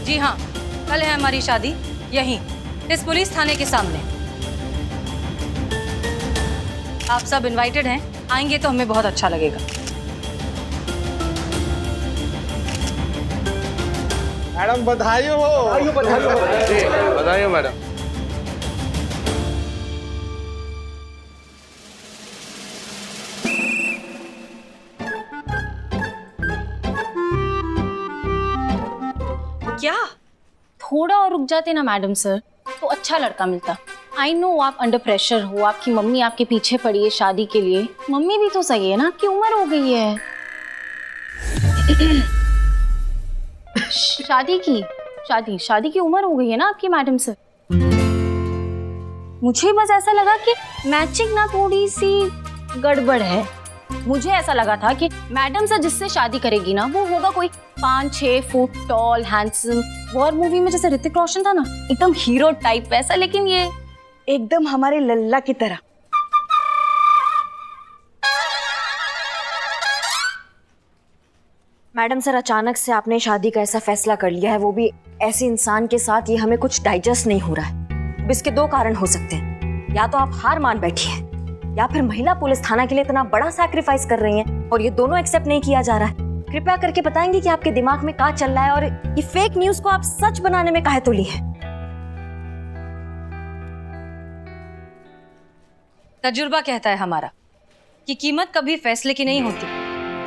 जी हाँ, कल है हमारी शादी, यहीं इस पुलिस थाने के सामने। आप सब इनवाइटेड हैं, आएंगे तो हमें बहुत अच्छा लगेगा। मैडम बधाई हो। बधाई हो मैडम। क्या? थोड़ा और रुक जाते ना मैडम सर तो अच्छा लड़का मिलता। आई नो आप अंडर प्रेशर हो, आपकी मम्मी आपके पीछे पड़ी है शादी के लिए। मम्मी भी तो सही है ना, आपकी उम्र हो गई है शादी की उम्र हो गई है ना आपकी मैडम सर। मुझे बस ऐसा लगा कि मैचिंग ना थोड़ी सी गड़बड़ है। मुझे ऐसा लगा था कि मैडम सर जिससे शादी करेगी ना वो होगा कोई 5-6 foot tall handsome, war movie में जैसे ऋतिक रोशन था ना, एकदम हीरो टाइप वैसा। लेकिन ये एकदम हमारे लल्ला की तरह। मैडम सर अचानक से आपने शादी का ऐसा फैसला कर लिया है, वो भी ऐसे इंसान के साथ, ये हमें कुछ डाइजेस्ट नहीं हो रहा है। अब इसके 2 कारण हो सकते हैं। या तो आप हार मान बैठी हैं, या फिर महिला पुलिस थाना के लिए इतना बड़ा सैक्रिफाइस कर रही हैं और ये दोनों एक्सेप्ट नहीं किया जा रहा है। कृपया करके बताएंगे कि आपके दिमाग में क्या चल रहा है और ये फेक न्यूज को आप सच बनाने में काहे तुली है? तजुर्बा कहता है हमारा कि कीमत कभी फैसले की नहीं होती,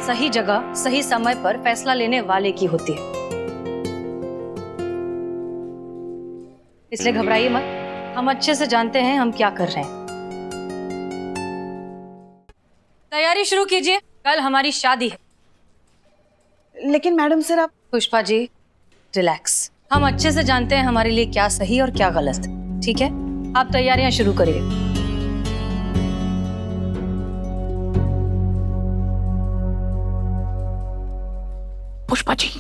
सही जगह सही समय पर फैसला लेने वाले की होती है। इसलिए घबराइए मत, हम अच्छे से जानते हैं हम क्या कर रहे हैं। तैयारी शुरू कीजिए, कल हमारी शादी है। लेकिन मैडम सर आप। पुष्पा जी रिलैक्स, हम अच्छे से जानते हैं हमारे लिए क्या सही और क्या गलत, ठीक है? आप तैयारियां शुरू करिए। पुष्पा जी,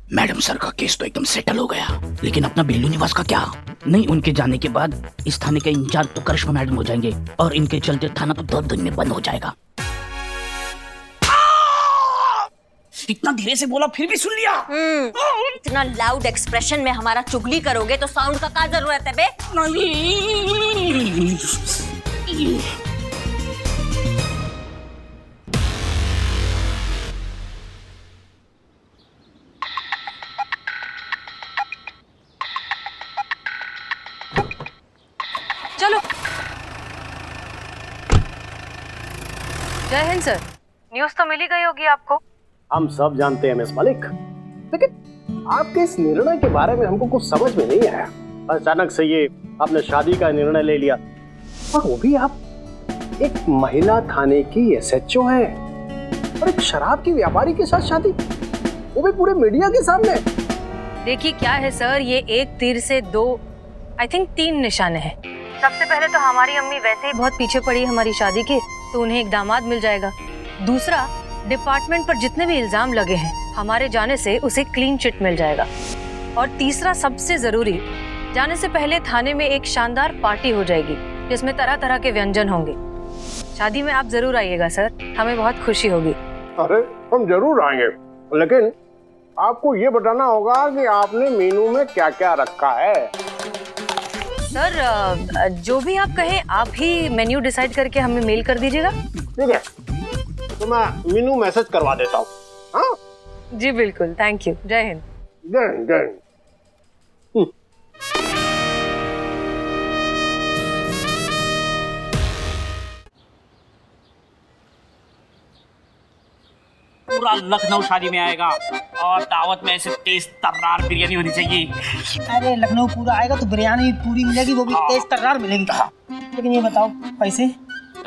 मैडम सर का केस तो एकदम सेटल हो गया, लेकिन अपना बेलू निवास का क्या? नहीं, उनके जाने के बाद इस थाने के इंचार्ज तो करिश्मा मैडम हो जाएंगे और इनके चलते थाना तो 2 दिन में बंद हो जाएगा। इतना धीरे से बोला फिर भी सुन लिया। इतना लाउड एक्सप्रेशन में हमारा चुगली करोगे तो साउंड का क्या जरूरत है बे? नहीं। चलो। जय हिंद सर, न्यूज़ तो मिल ही गई होगी आपको। हम सब जानते हैं मिस मलिक, लेकिन आपके इस निर्णय के बारे में हमको कुछ समझ में नहीं आया। अचानक से ये आपने शादी का निर्णय ले लिया, और वो भी आप एक महिला थाने की SHO हैं और एक शराब की व्यापारी के साथ शादी, वो भी पूरे मीडिया के सामने। देखिए क्या है सर, ये एक तीर से 2 आई थिंक 3 निशाने हैं। सबसे पहले तो हमारी अम्मी वैसे ही बहुत पीछे पड़ी हमारी शादी के, तो उन्हें एक दामाद मिल जाएगा। दूसरा, डिपार्टमेंट पर जितने भी इल्जाम लगे हैं हमारे जाने से उसे क्लीन चिट मिल जाएगा। और तीसरा सबसे जरूरी, जाने से पहले थाने में एक शानदार पार्टी हो जाएगी जिसमें तरह तरह के व्यंजन होंगे। शादी में आप जरूर आइएगा सर, हमें बहुत खुशी होगी। अरे हम जरूर आएंगे, लेकिन आपको ये बताना होगा कि आपने मेनू में क्या क्या रखा है। सर जो भी आप कहें आप ही मेन्यू डिसाइड करके हमें मेल कर दीजिएगा। ठीक है, तो मैं मेनू मैसेज करवा देता हूँ। हाँ जी बिल्कुल, थैंक यू। जय हिंद। जय हिंद, जय हिंद। पूरा लखनऊ शादी में आएगा और दावत में ऐसे तेज तर्रार बिरयानी होनी चाहिए। अरे लखनऊ पूरा आएगा तो बिरयानी पूरी मिलेगी, वो भी तेज तर्रार मिलेगी। लेकिन ये बताओ पैसे?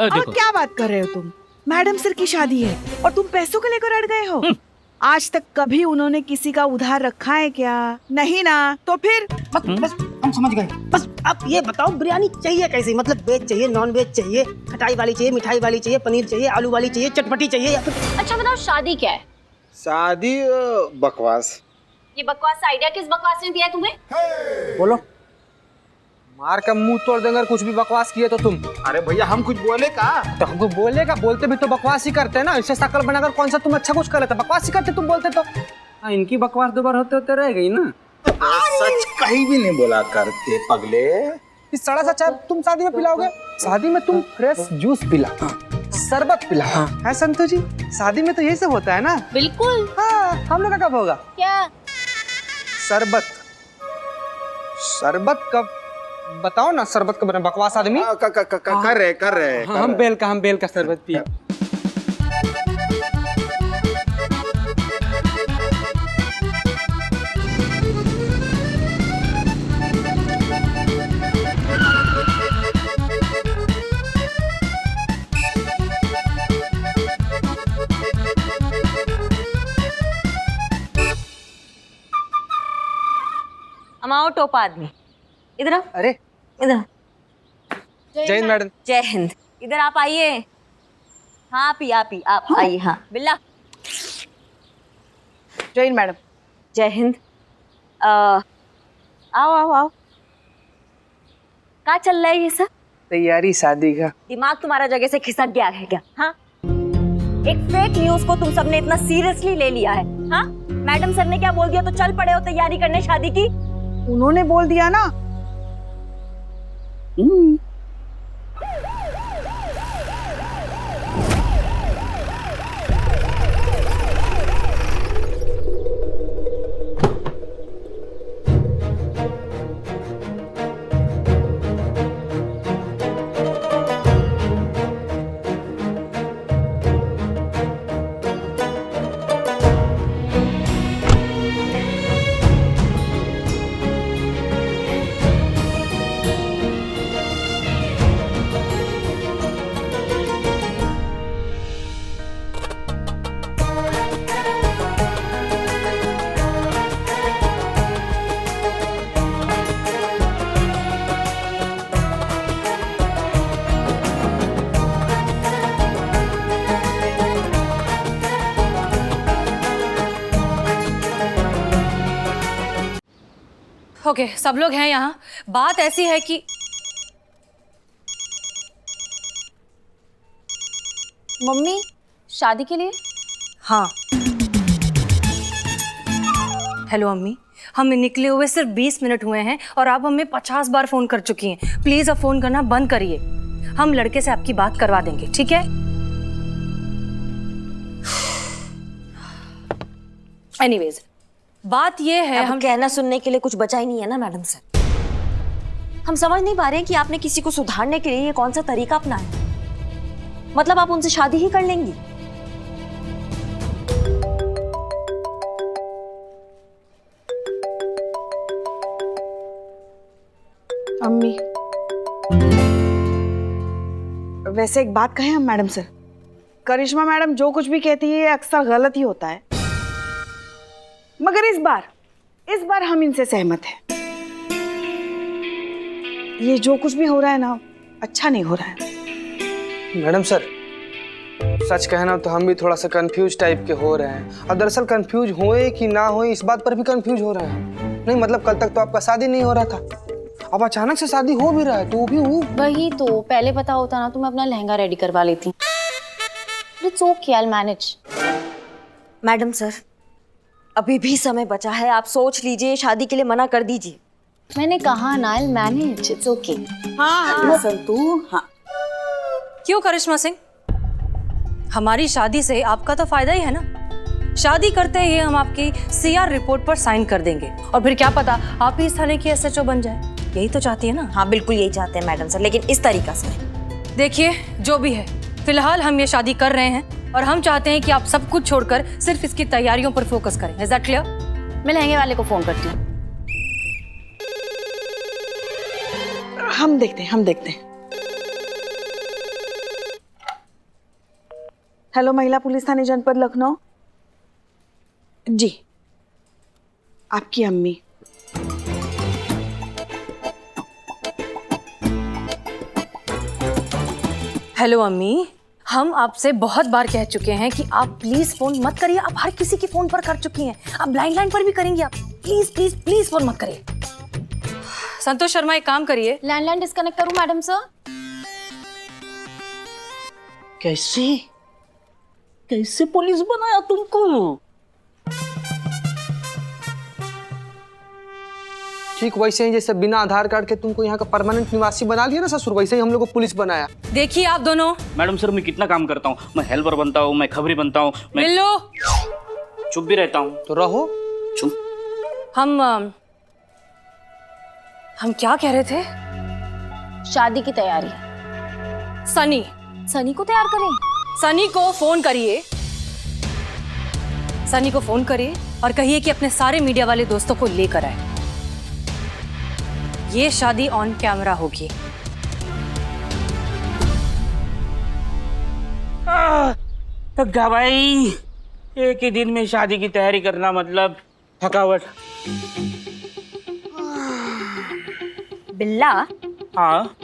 और क्या बात कर रहे हो तुम? मैडम सर की शादी है और तुम पैसों को लेकर अड़ गए हो? आज तक कभी उन्होंने किसी का उधार रखा है क्या? नहीं ना, तो फिर बस हम समझ गए। बस आप ये बताओ बिरयानी चाहिए कैसी? मतलब वेज चाहिए, नॉन वेज चाहिए, खटाई वाली चाहिए, मिठाई वाली चाहिए, पनीर चाहिए, आलू वाली चाहिए, चटपटी चाहिए, या फिर अच्छा बताओ शादी क्या है? शादी बकवास। ये बकवास आइडिया किस बकवास ने दिया है तुम्हें? बोलो, मार का मुंह तोड़ देंगे अगर कुछ भी बकवास किए तो तुम। अरे भैया हम कुछ बोले का? तो हमको बोलेगा, बोलते भी तो बकवास ही करते हैं ना। इससे शकल बनाकर कौन सा तुम अच्छा कुछ कर लेते? बकवास ही करते तुम बोलते तो। हाँ, इनकी बकवास दोबारा होते होते रह गई ना। सच कहीं भी नहीं बोला करते पगले। इस सड़ा सा चाय तुम शादी में पिलाओगे? शादी में तुम फ्रेश जूस पिला, शरबत पिला। है संतोष जी, शादी में तो यही सब होता है ना? बिल्कुल। हाँ, हम लोग का कब होगा? क्या? शरबत। शरबत कब बताओ ना, शरबत कब बना? बकवास आदमी। कर रहे हम बेल का शरबत पिए। अमाओ टोपा आदमी, इधर आओ। अरे इधर। जय हिंद मैडम। जय हिंद। इधर आप आइए। हाँ आप आइए। हाँ बिल्ला। जय हिंद मैडम। जय हिंद। आओ। क्या चल रहा है ये सब? तैयारी शादी का। दिमाग तुम्हारा जगह से खिसक गया है क्या? हाँ, एक फेक न्यूज को तुम सबने इतना सीरियसली ले लिया है? हाँ, मैडम सर ने क्या बोल दिया तो चल पड़े हो तैयारी करने शादी की? उन्होंने बोल दिया ना। ओके, सब लोग हैं यहाँ। बात ऐसी है कि मम्मी शादी के लिए? हाँ। हेलो अम्मी, हमें निकले हुए सिर्फ 20 मिनट हुए हैं और आप हमें 50 बार फोन कर चुकी हैं। प्लीज अब फोन करना बंद करिए। हम लड़के से आपकी बात करवा देंगे, ठीक है? एनीवेज, बात ये है, हम कहना सुनने के लिए कुछ बचा ही नहीं है ना मैडम सर। हम समझ नहीं पा रहे हैं कि आपने किसी को सुधारने के लिए ये कौन सा तरीका अपनाया। मतलब आप उनसे शादी ही कर लेंगी? अम्मी, वैसे एक बात कहें हम मैडम सर, करिश्मा मैडम जो कुछ भी कहती है अक्सर गलत ही होता है, मगर इस बार हम इनसे सहमत हैं। ये जो कुछ भी हो रहा है ना, अच्छा नहीं हो रहा है। मैडम सर, सच कहना तो हम भी थोड़ा सा कंफ्यूज टाइप के हो रहे हैं। और दरअसल कंफ्यूज होए कि ना होए इस बात पर भी कंफ्यूज हो रहे हैं। नहीं मतलब कल तक तो आपका शादी नहीं हो रहा था, अब अचानक से शादी हो भी रहा है, तो भी वही तो, पहले पता होता ना तो मैं अपना लहंगा रेडी करवा लेती। It's okay, I will manage. Madam sir, अभी भी समय बचा है, आप सोच लीजिए, शादी के लिए मना कर दीजिए। मैंने कहा ना, I'll manage, it's okay. हाँ संतू, हाँ। क्यों करिश्मा सिंह, हमारी शादी से आपका तो फायदा ही है ना। शादी करते ही हम आपकी सीआर रिपोर्ट पर साइन कर देंगे और फिर क्या पता आप ही इस थाने की एसएचओ बन जाए। यही तो चाहती है ना? हाँ बिल्कुल यही चाहते हैं मैडम सर, लेकिन इस तरीका से। देखिए जो भी है, फिलहाल हम ये शादी कर रहे हैं और हम चाहते हैं कि आप सब कुछ छोड़कर सिर्फ इसकी तैयारियों पर फोकस करें। Is that clear? मैं लहंगे वाले को फोन करती हूँ। हम देखते हैं। हेलो, महिला पुलिस थाने जनपद लखनऊ। जी, आपकी अम्मी। हेलो अम्मी, हम आपसे बहुत बार कह चुके हैं कि आप प्लीज फोन मत करिए। आप हर किसी के फोन पर कर चुकी हैं, आप ब्लाइंड लाइन पर भी करेंगी। आप प्लीज प्लीज प्लीज फोन मत करिए। संतोष शर्मा, एक काम करिए, लैंडलाइन डिस्कनेक्ट करूँ मैडम सर? कैसे पुलिस बनाया तुमको? ठीक वैसे ही जैसे बिना आधार कार्ड के तुमको यहाँ का परमानेंट निवासी बना लिया ना ससुर, वैसे ही हम लोग को पुलिस बनाया। देखिए आप दोनों। मैडम सर, मैं कितना काम करता हूँ। मैं हेल्पर बनता हूँ, मैं खबरी बनता हूँ, मैं मिलो। चुप भी रहता हूँ। तो रहो चुप। हम क्या कह रहे थे? शादी की तैयारी। सनी को तैयार करें। सनी को फोन करिए, सनी को फोन करिए और कहिए कि अपने सारे मीडिया वाले दोस्तों को लेकर आए। ये शादी ऑन कैमरा होगी। थक गया भाई, एक ही दिन में शादी की तैयारी करना मतलब थकावट। बिल्ला, हाँ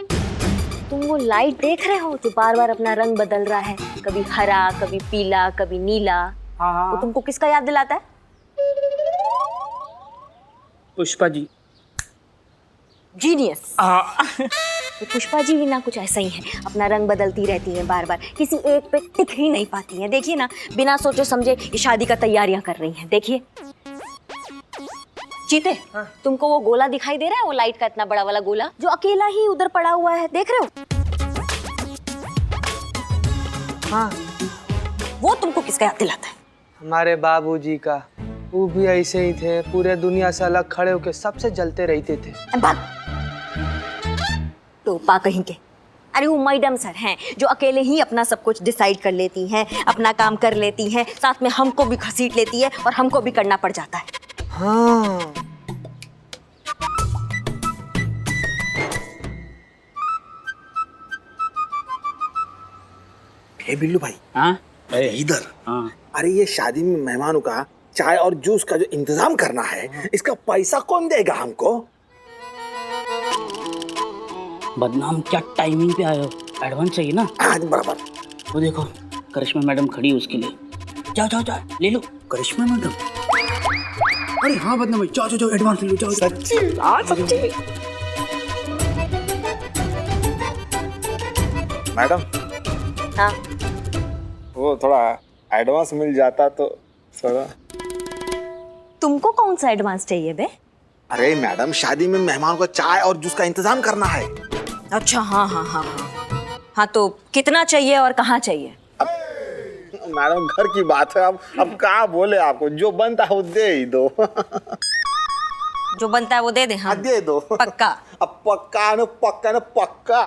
तुम वो लाइट देख रहे हो जो बार बार अपना रंग बदल रहा है, कभी हरा, कभी पीला, कभी नीला? हाँ। वो तुमको किसका याद दिलाता है? पुष्पा जी। जीनियस। तो पुष्पा जी भी ना कुछ ऐसा ही है, अपना रंग बदलती रहती हैं बार बार, किसी एक पे टिक ही नहीं पाती हैं। देखिए ना, बिना सोचे समझे ये शादी का तैयारियां कर रही हैं। देखिए चीते, तुमको वो गोला दिखाई दे रहा है, वो लाइट का इतना बड़ा वाला गोला जो अकेला ही उधर पड़ा हुआ है, देख रहे हो? हाँ, वो तुमको किसका याद दिलाता है? हमारे बाबूजी का। वो भी ऐसे ही थे, पूरे दुनिया से अलग खड़े होकर सबसे जलते रहते थे। तो पा कहीं के। अरे वो मैडम सर हैं जो अकेले ही अपना सब कुछ डिसाइड कर लेती हैं, अपना काम कर लेती हैं, साथ में हमको भी घसीट लेती है और हमको भी करना पड़ जाता है। हाँ, हे बिल्लू भाई। हाँ इधर। हाँ। अरे ये शादी में मेहमानों का चाय और जूस का जो इंतजाम करना है, इसका पैसा कौन देगा हमको? बदनाम, क्या टाइमिंग पे आए हो? एडवांस चाहिए ना? आज बराबर। वो देखो करिश्मा मैडम खड़ी है उसके लिए। जाओ जाओ जाओ ले लो। करिश्मा मैडम? अरे हाँ बदनाम, जाओ जाओ जाओ एडवांस ले लो। जाओ। सच्ची? हाँ सच्ची। मैडम। हाँ। वो थोड़ा एडवांस मिल जाता तो थोड़ा। तुमको कौन सा एडवांस चाहिए बे? अरे मैडम, शादी में मेहमानों को चाय और जूस का इंतजाम करना है। अच्छा, हाँ हाँ हाँ हाँ, तो कितना चाहिए और कहाँ चाहिए? मैडम घर की बात है, अब कहाँ बोले आपको, जो बनता है वो दे ही दो। जो बनता है वो दे दे। हाँ दे दो। पक्का? अब पक्का न पक्का न पक्का।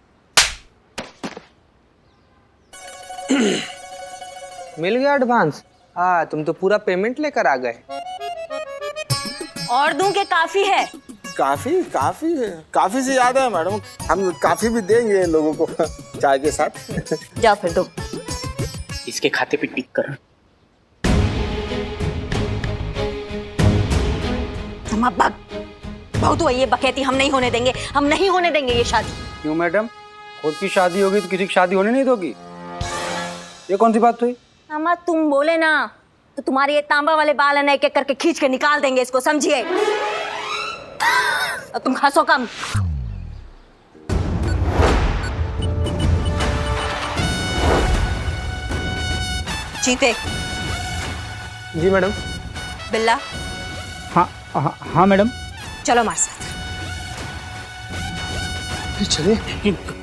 मिल गया एडवांस? हाँ, तुम तो पूरा पेमेंट लेकर आ गए। और दूं के काफी है? काफी से ज्यादा है मैडम, हम काफी भी देंगे लोगों को चाय के साथ। जाओ फिर दो। इसके खाते पे टिक कर। बहुत हुआ ये बकैती, हम नहीं होने देंगे, हम नहीं होने देंगे ये शादी। क्यों मैडम, खुद की शादी होगी तो किसी की शादी होने नहीं दोगी? ये कौन सी बात हुई? अम्मा तुम बोले ना तो तुम्हारे ये तांबा वाले बाल है ना, एक एक करके खींच के निकाल देंगे इसको, समझिए? और तुम हंसो कम। चीते। जी मैडम। बिल्ला। हाँ हाँ हाँ मैडम। चलो हमारे साथ। चले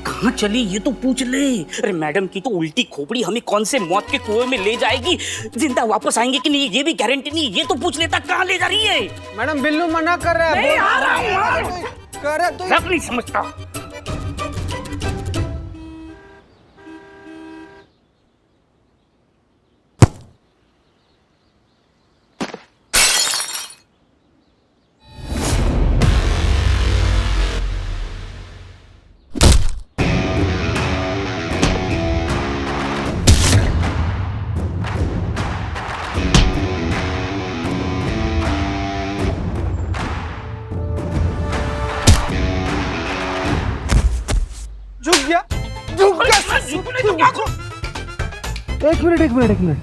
कहाँ चली ये तो पूछ ले। अरे मैडम की तो उल्टी खोपड़ी हमें कौन से मौत के कुएं में ले जाएगी, जिंदा वापस आएंगे कि नहीं ये भी गारंटी नहीं। ये तो पूछ लेता कहाँ ले जा रही है। मैडम बिल्लू मना कर रहा है। नहीं आ रहा हूँ। कर तो सब नहीं समझता। झुक गया। तो क्या करूं? एक मिनट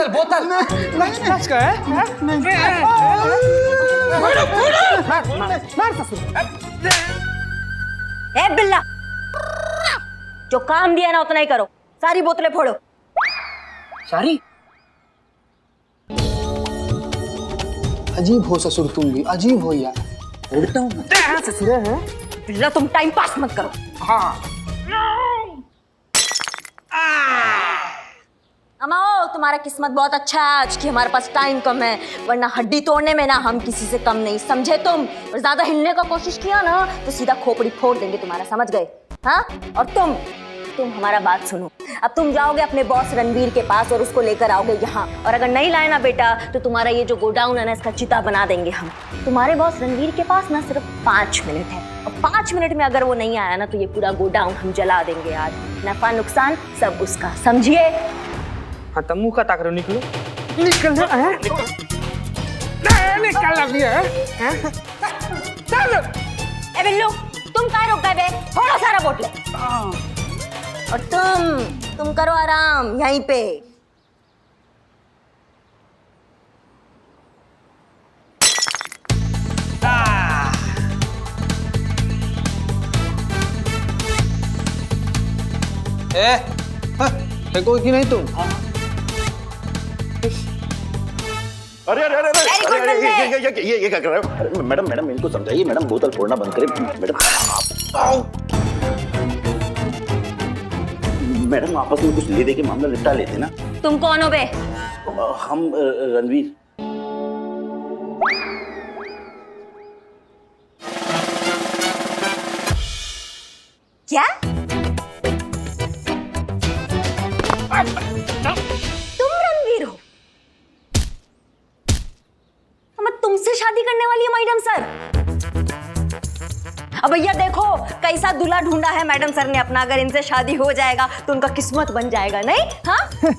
बोतल नाच का है? ए बिल्ला, जो काम दिया ना उतना ही करो, सारी बोतलें फोड़ो। सारी? अजीब हो ससुर, तुम भी अजीब हो यार। उड़ता हूँ ससुर है। बिल्ला तुम टाइम पास मत करो। हाँ। अमाओ, तुम्हारा किस्मत बहुत अच्छा है आज कि हमारे पास टाइम कम है, वरना हड्डी तोड़ने में ना हम किसी से कम नहीं, समझे तुम? और ज्यादा हिलने का कोशिश किया ना तो सीधा खोपड़ी फोड़ देंगे तुम्हारा, समझ गए? हाँ? और तुम हमारा बात सुनो। अब तुम जाओगे अपने बॉस रणवीर के पास और उसको लेकर आओगे यहाँ, और अगर नहीं लाए ना बेटा तो तुम्हारा ये जो गोडाउन है ना इसका चिता बना देंगे हम। तुम्हारे बॉस रणवीर के पास ना सिर्फ 5 मिनट है, और 5 मिनट में अगर वो नहीं आया ना तो ये पूरा गोडाउन हम जला देंगे आज। नफा नुकसान सब उसका, समझिए? हाँ तो मुंह का ताक रहो, निकल अभी है। चल ए बिल्लू, तुम कहाँ रुक गए बे? थोड़ा सारा बोतले। और तुम करो आराम यहीं पे। कोई की नहीं तुम? अरे ये क्या कर रहे हो? मैडम इनको समझाइए, मैडम बोतल फोड़ना बंद करें। मैडम आपस में कुछ ले दे के मामला निपटा लेते ना। तुम कौन हो बे? हम रणवीर। क्या? तुम रणवीर हो? मैं तुमसे शादी करने वाली है मैडम सर। अब भैया देखो कैसा दूल्हा ढूंढा है मैडम सर ने अपना, अगर इनसे शादी हो जाएगा तो उनका किस्मत बन जाएगा, नहीं? हाँ?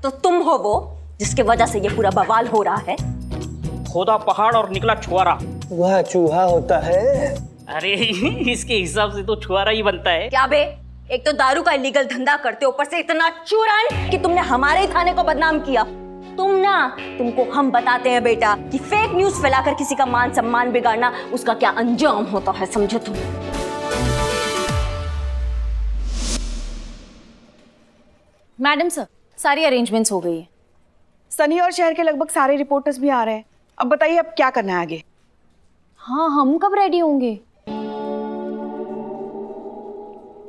तो तुम हो वो जिसके वजह से ये पूरा बवाल हो रहा है। खोदा पहाड़ और निकला छुआरा। वह चूहा होता है। अरे इसके हिसाब से तो छुआरा ही बनता है। क्या बे, एक तो दारू का इलीगल धंधा करते, ऊपर से इतना चूरन कि तुमने हमारे ही थाने को बदनाम किया। तुमको हम बताते हैं बेटा कि फेक न्यूज फैलाकर किसी का मान सम्मान बिगाड़ना उसका क्या अंजाम होता है, समझे तुम? मैडम सर, सारी अरेंजमेंट्स हो गई है। सनी और शहर के लगभग सारे रिपोर्टर्स भी आ रहे हैं। अब बताइए अब क्या करना है आगे? हाँ, हम कब रेडी होंगे?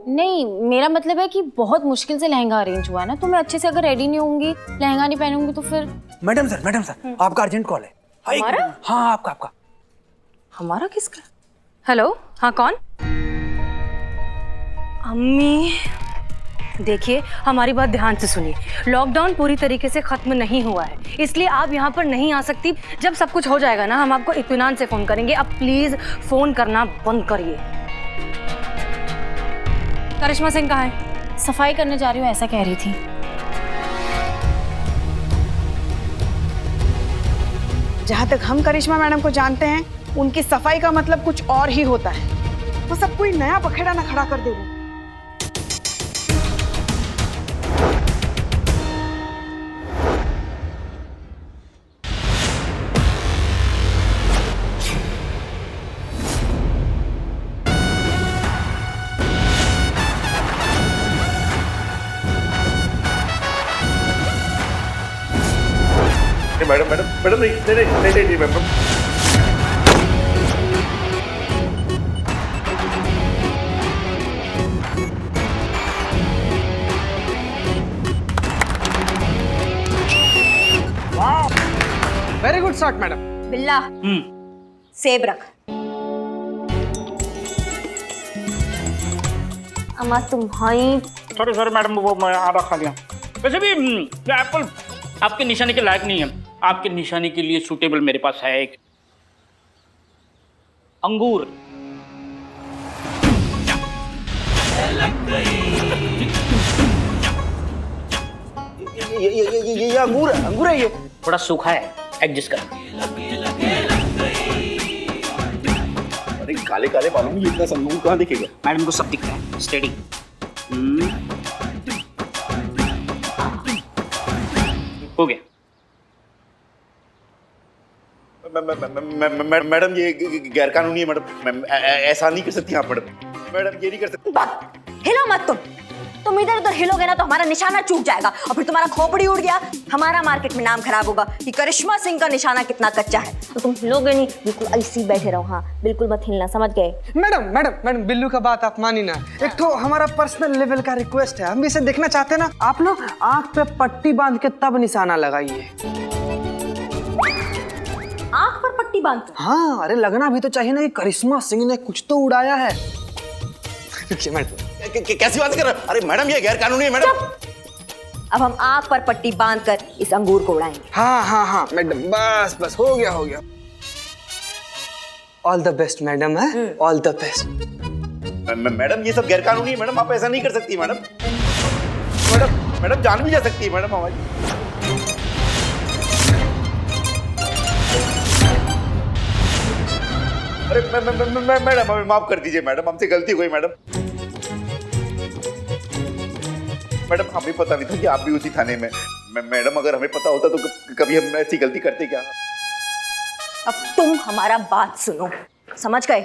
नहीं, मेरा मतलब है कि बहुत मुश्किल से लहंगा अरेंज हुआ है ना, तो मैं अच्छे से अगर रेडी नहीं होंगी, लहंगा नहीं पहनूंगी तो फिर। मैडम सर आपका अर्जेंट कॉल है। हमारा? हाँ आपका। हमारा किसका? हेलो, हाँ कौन? अम्मी, देखिए, हमारी बात ध्यान से सुनिए। लॉकडाउन पूरी तरीके से खत्म नहीं हुआ है, इसलिए आप यहाँ पर नहीं आ सकती। जब सब कुछ हो जाएगा ना, हम आपको इत्मीनान से फोन करेंगे। आप प्लीज फोन करना बंद करिए। करिश्मा सिंह कहाँ है? सफाई करने जा रही हूँ ऐसा कह रही थी। जहाँ तक हम करिश्मा मैडम को जानते हैं, उनकी सफाई का मतलब कुछ और ही होता है। वो सब कोई नया पखेड़ा ना खड़ा कर दे वो। मैडम मैडम मैडम नहीं नहीं नहीं नहीं नहीं madam. Very good shot madam. बिल्ला सेब रख। अम्मा तुम्हारी सॉरी मैडम, वो मैं आधा खा लिया। वैसे भी एप्पल आपके निशाने के लायक नहीं है। आपके निशाने के लिए सूटेबल मेरे पास है एक अंगूर। ये अंगूर है ये। थोड़ा सूखा है, एडजस्ट कर। अरे काले काले बालों में इतना अंगूर कहाँ दिखेगा? मैडम को सब दिखता है। स्टेडी। हो गया। मैडम ये गैर कानूनी है मैडम। ऐसा नहीं कर सकती आप मैडम। मैडम ये नहीं कर सकती। हिलो मत तुम इधर उधर हिलोगे ना तो हमारा निशाना चूक जाएगा और फिर तुम्हारा खोपड़ी उड़ गया, हमारा मार्केट में नाम खराब होगा कि करिश्मा सिंह का निशाना कितना कच्चा है। तो तुम हिलोगे नहीं, बिल्कुल ऐसे ही बैठे रहो। हाँ बिल्कुल मत हिलना, समझ गए? मैडम मैडम मैडम बिल्लू का बात आप मानी ना। एक तो हमारा पर्सनल लेवल का रिक्वेस्ट है, हम इसे देखना चाहते हैं ना। आप लोग आंख पे पट्टी बांध के तब निशाना लगाइए। आंख पर पट्टी बांध? हाँ, अरे लगना भी तो चाहिए ना कि करिश्मा सिंह ने कुछ तो उड़ाया है। मैडम कैसी बात कर रहे? अरे मैडम ये गैर कानूनी है मैडम। अब हम आंख पर पट्टी बांधकर इस अंगूर को उड़ाएंगे। हाँ मैडम, बस हो गया। ऑल द बेस्ट मैडम है, ऑल द बेस्ट। मैडम ये सब गैर कानूनी है मैडम, आप ऐसा नहीं कर सकती मैडम। मैडम जान भी जा सकती है मैडम हमारी। अरे मैडम हमें माफ कर दीजिए मैडम, हमसे गलती हुई मैडम। मैडम हमें पता नहीं था कि आप भी उसी थाने में। मैडम अगर हमें पता होता तो कभी हम ऐसी गलती करते क्या? अब तुम हमारा बात सुनो, समझ गए?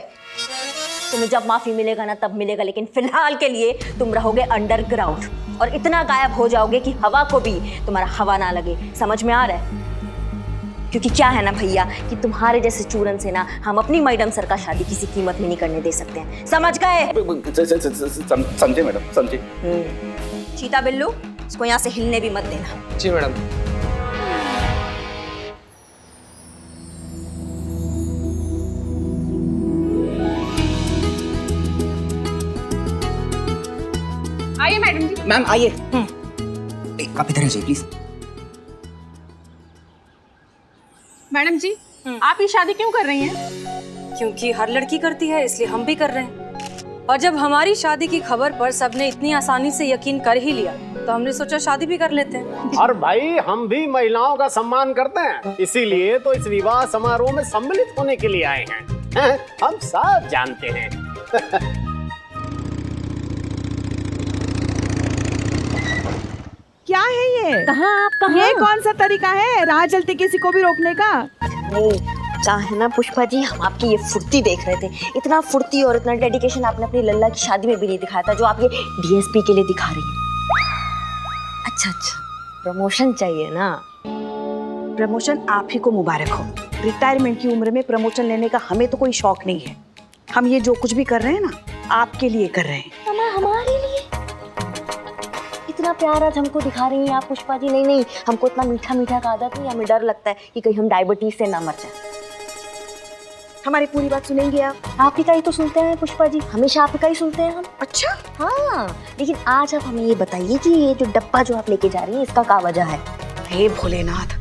तुम्हें जब माफी मिलेगा ना तब मिलेगा, लेकिन फिलहाल के लिए तुम रहोगे अंडरग्राउंड और इतना गायब हो जाओगे कि हवा को भी तुम्हारा हवा ना लगे। समझ में आ रहा है? क्योंकि क्या है ना भैया कि तुम्हारे जैसे चूरन से ना हम अपनी मैडम सर का शादी किसी कीमत में नहीं करने दे सकते हैं। समझ गए? समझे मैडम, समझे। चीता बिल्लू, इसको यहाँ से हिलने भी मत देना। जी मैडम। आइए मैडम जी। मैम आइए। आप इधर आइए प्लीज। मैडम जी, आप ये शादी क्यों कर रही हैं? क्योंकि हर लड़की करती है, इसलिए हम भी कर रहे हैं। और जब हमारी शादी की खबर पर सबने इतनी आसानी से यकीन कर ही लिया तो हमने सोचा शादी भी कर लेते हैं। और भाई हम भी महिलाओं का सम्मान करते हैं, इसीलिए तो इस विवाह समारोह में सम्मिलित होने के लिए आए हैं। हम सब जानते हैं। क्या है ये? कहाँ ये कौन सा तरीका है राह चलते किसी को भी रोकने का? क्या है ना पुष्पा जी, हम आपकी ये फुर्ती देख रहे थे। इतना फुर्ती और इतना डेडिकेशन आपने अपनी लल्ला की शादी में भी नहीं दिखाया था जो आप ये डीएसपी के लिए दिखा रही हैं। अच्छा, प्रमोशन चाहिए ना? प्रमोशन आप ही को मुबारक हो। रिटायरमेंट की उम्र में प्रमोशन लेने का हमें तो कोई शौक नहीं है। हम ये जो कुछ भी कर रहे हैं ना, आपके लिए कर रहे हैं। हमारे लिए इतना प्यार आज हमको दिखा रही हैं आप पुष्पा जी। नहीं, हमको इतना मीठा मीठा का आदत नहीं, हमें डर लगता है कि कहीं हम डायबिटीज से ना मर जाए। हमारी पूरी बात सुनेंगे आप ही का ही तो सुनते हैं पुष्पा जी, हमेशा आप ही का ही सुनते हैं हम। अच्छा, हाँ, लेकिन आज आप हमें ये बताइए कि ये जो डब्बा जो आप लेके जा रही हैं इसका क्या वजह है? हे भोलेनाथ,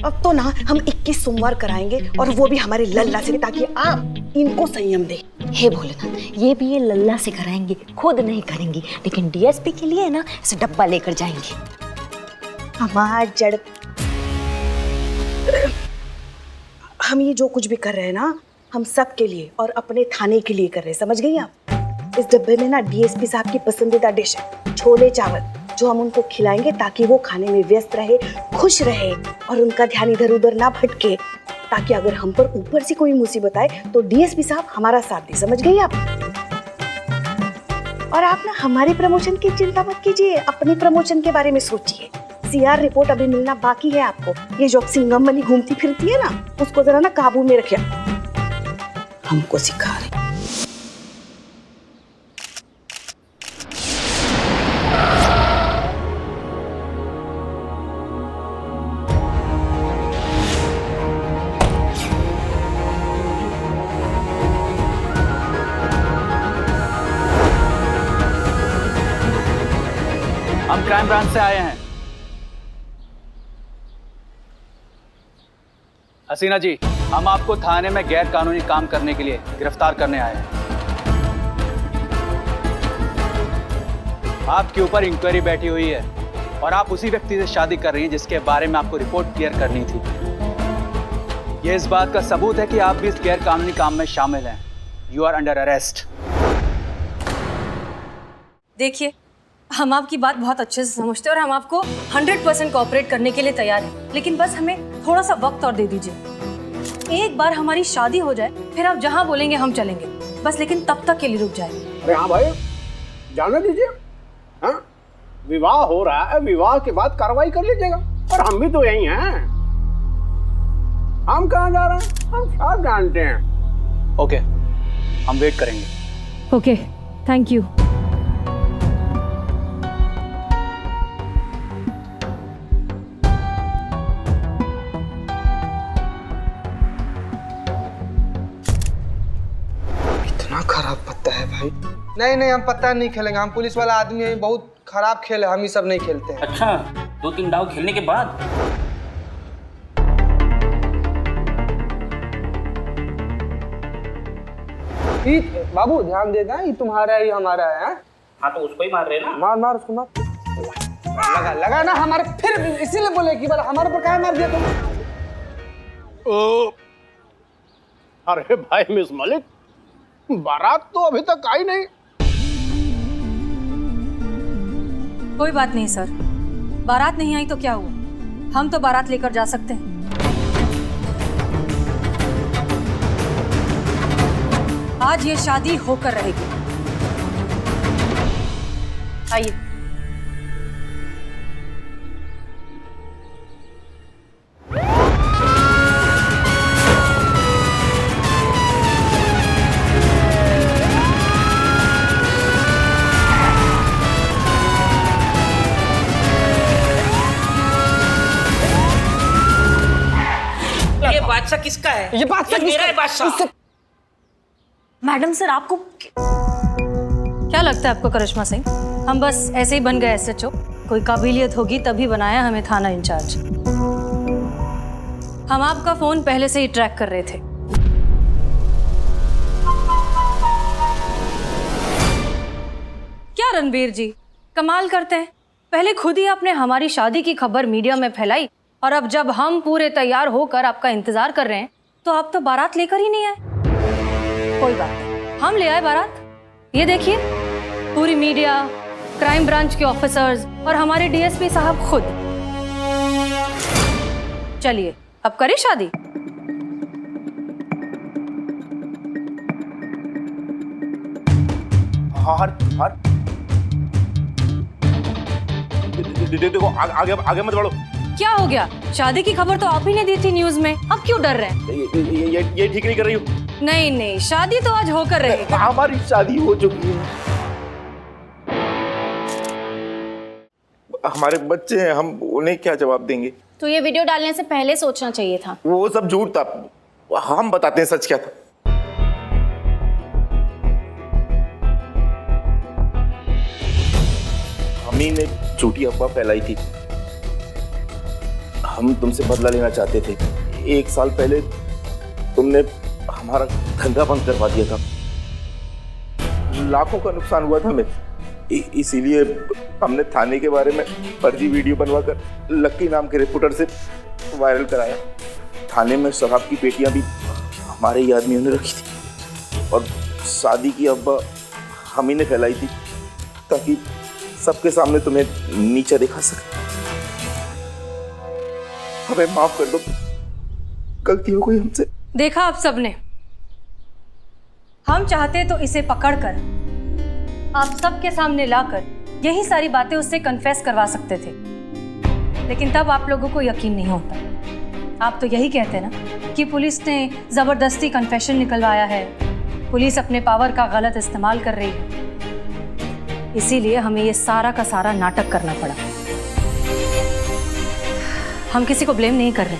अब तो ना हम 21 सोमवार कराएंगे और वो भी हमारे लल्ला से, ताकि आप इनको संयम दे। हे भोलेनाथ, ये भी ये लल्ला से कराएंगे, खुद नहीं करेंगी, लेकिन डीएसपी के लिए ना इसे डब्बा लेकर जाएंगे। हमारा जड़, हम ये जो कुछ भी कर रहे हैं ना, हम सब के लिए और अपने थाने के लिए कर रहे हैं, समझ गई आप? इस डब्बे में ना डीएसपी साहब की पसंदीदा डिश है छोले चावल, जो हम उनको खिलाएंगे ताकि वो खाने में व्यस्त रहे, खुश रहे और उनका ध्यान इधर उधर ना भटके, ताकि अगर हम पर ऊपर से कोई मुसीबत आए तो डीएसपी साहब हमारा साथ दे, समझ गई आप? और आप ना हमारी प्रमोशन की चिंता मत कीजिए, अपनी प्रमोशन के बारे में सोचिए। सीआर रिपोर्ट अभी मिलना बाकी है आपको। ये जो सिंघम बनी घूमती फिरती है ना, उसको जरा ना काबू में रखिए। हमको सिखा रहे। हम क्राइम ब्रांच से आए हैं। हसीना जी, हम आपको थाने में गैर कानूनी काम करने के लिए गिरफ्तार करने आए हैं। आपके ऊपर इंक्वायरी बैठी हुई है और आप उसी व्यक्ति से शादी कर रही हैं जिसके बारे में आपको रिपोर्ट क्लियर करनी थी। यह इस बात का सबूत है कि आप भी इस गैर कानूनी काम में शामिल हैं। You are under arrest. देखिए, हम आपकी बात बहुत अच्छे से समझते हैं और हम आपको 100% कोऑपरेट करने के लिए तैयार हैं, लेकिन बस हमें थोड़ा सा वक्त और दे दीजिए। एक बार हमारी शादी हो जाए, फिर आप जहां बोलेंगे हम चलेंगे, बस लेकिन तब तक के लिए रुक जाए। अरे हाँ भाई, जाने दीजिए। हाँ, विवाह हो रहा है, विवाह के बाद कार्रवाई कर लीजिएगा। और हम भी तो यही हैं। हम कहाँ जा रहे हैं, हम सब जानते हैं। ओके, हम वेट करेंगे। Okay, thank you. खराब पत्ता है भाई। नहीं नहीं, हम पत्ता नहीं खेलेंगे। हम पुलिस वाला आदमी है, बहुत खराब खेल है, हम ये सब नहीं खेलते हैं। अच्छा, 2-3 दाव खेलने के बाद बाबू ध्यान देना, ये तुम्हारा ही हमारा है। हाँ, तो उसको ही मार रहे ना। मार मार उसको मार। लगा लगा ना हमारे, फिर इसीलिए बोले कि बार हमारे पर क्या मार दिया तुम। अरे भाई मिस मलिक, बारात तो अभी तक आई नहीं। कोई बात नहीं सर, बारात नहीं आई तो क्या हुआ, हम तो बारात लेकर जा सकते हैं। आज ये शादी होकर रहेगी। आइए। ये बादशाह किसका है? ये बादशाह मेरा है बादशाह। मैडम सर, आपको क्या लगता है आपको करिश्मा सिंह? हम बस ऐसे ही बन गए एसएचओ? कोई काबिलियत होगी तभी बनाया हमें थाना इंचार्ज। हम आपका फोन पहले से ही ट्रैक कर रहे थे। क्या रणबीर जी, कमाल करते हैं। पहले खुद ही आपने हमारी शादी की खबर मीडिया में फैलाई और अब जब हम पूरे तैयार होकर आपका इंतजार कर रहे हैं तो आप तो बारात लेकर ही नहीं आए। कोई बात नहीं, हम ले आए बारात। ये देखिए, पूरी मीडिया, क्राइम ब्रांच के ऑफिसर्स और हमारे डीएसपी साहब खुद। चलिए अब करें शादी। देखो, आगे आगे मत बढ़ो। क्या हो गया? शादी की खबर तो आप ही ने दी थी न्यूज में, अब क्यों डर रहे हैं? ये ठीक नहीं कर रही हूँ। नहीं नहीं, शादी तो आज होकर रहेगी। हमारी शादी हो चुकी है, हमारे बच्चे हैं, हम उन्हें क्या जवाब देंगे? तो ये वीडियो डालने से पहले सोचना चाहिए था। वो सब झूठ था, हम बताते हैं सच क्या था। हामी ने झूठी अफवाह फैलाई थी। हम तुमसे बदला लेना चाहते थे। 1 साल पहले तुमने हमारा धंधा बंद करवा दिया था, लाखों का नुकसान हुआ था हमें। इसीलिए हमने थाने के बारे में फर्जी वीडियो बनवाकर लक्की नाम के रिपोर्टर से वायरल कराया। थाने में शराब की पेटियां भी हमारे ही आदमियों ने रखी थी और शादी की अफवाह हम ही ने फैलाई थी ताकि सबके सामने तुम्हें नीचा दिखा सके। हमें माफ कर दो, गलती हो गई हमसे। देखा आप सबने, हम चाहते तो इसे पकड़कर आप सबके सामने लाकर यही सारी बातें उससे कन्फेस करवा सकते थे, लेकिन तब आप लोगों को यकीन नहीं होता। आप तो यही कहते ना कि पुलिस ने जबरदस्ती कन्फेशन निकलवाया है, पुलिस अपने पावर का गलत इस्तेमाल कर रही है। इसीलिए हमें ये सारा का सारा नाटक करना पड़ा। हम किसी को ब्लेम नहीं कर रहे,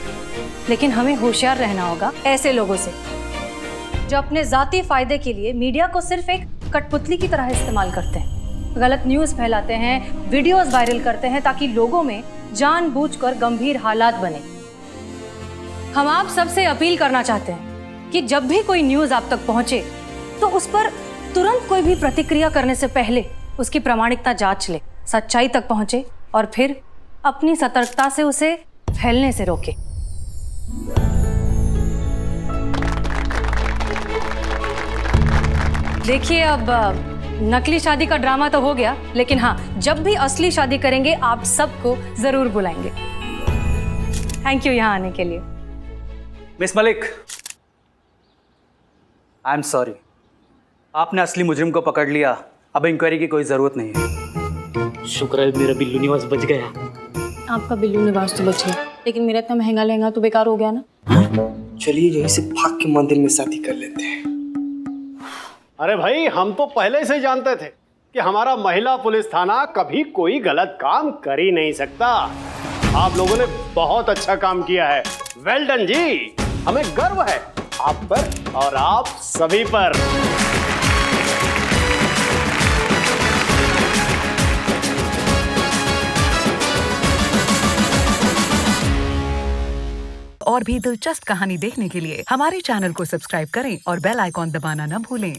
लेकिन हमें होशियार रहना होगा ऐसे लोगों से जो अपने जाती फायदे के लिए मीडिया को सिर्फ एक कठपुतली की तरह इस्तेमाल करते हैं, गलत न्यूज़ फैलाते हैं, वीडियोस वायरल करते हैं ताकि लोगों में जानबूझकर गंभीर हालात बने। हम आप सबसे अपील करना चाहते हैं कि जब भी कोई न्यूज़ आप तक पहुंचे तो उस पर तुरंत कोई भी प्रतिक्रिया करने से पहले उसकी प्रामाणिकता जांच ले, सच्चाई तक पहुंचे और फिर अपनी सतर्कता से उसे फैलने से रोके। देखिए, अब नकली शादी का ड्रामा तो हो गया, लेकिन हाँ, जब भी असली शादी करेंगे आप सबको जरूर बुलाएंगे। थैंक यू यहाँ आने के लिए। Miss Malik, I am sorry, आपने असली मुजरिम को पकड़ लिया, अब इंक्वायरी की कोई जरूरत नहीं है। शुक्र है मेरा बिल्लू निवास बच गया। आपका बिल्लू निवास तो बच गया, लेकिन मेरा इतना महंगा लहंगा तो बेकार हो गया ना। चलिए यहीं से भाग के मंदिर में शादी कर लेते हैं। अरे भाई, हम तो पहले से जानते थे कि हमारा महिला पुलिस थाना कभी कोई गलत काम कर ही नहीं सकता। आप लोगों ने बहुत अच्छा काम किया है। वेल डन जी, हमें गर्व है आप पर और आप सभी पर। और भी दिलचस्प कहानी देखने के लिए हमारे चैनल को सब्सक्राइब करें और बेल आइकॉन दबाना न भूलें।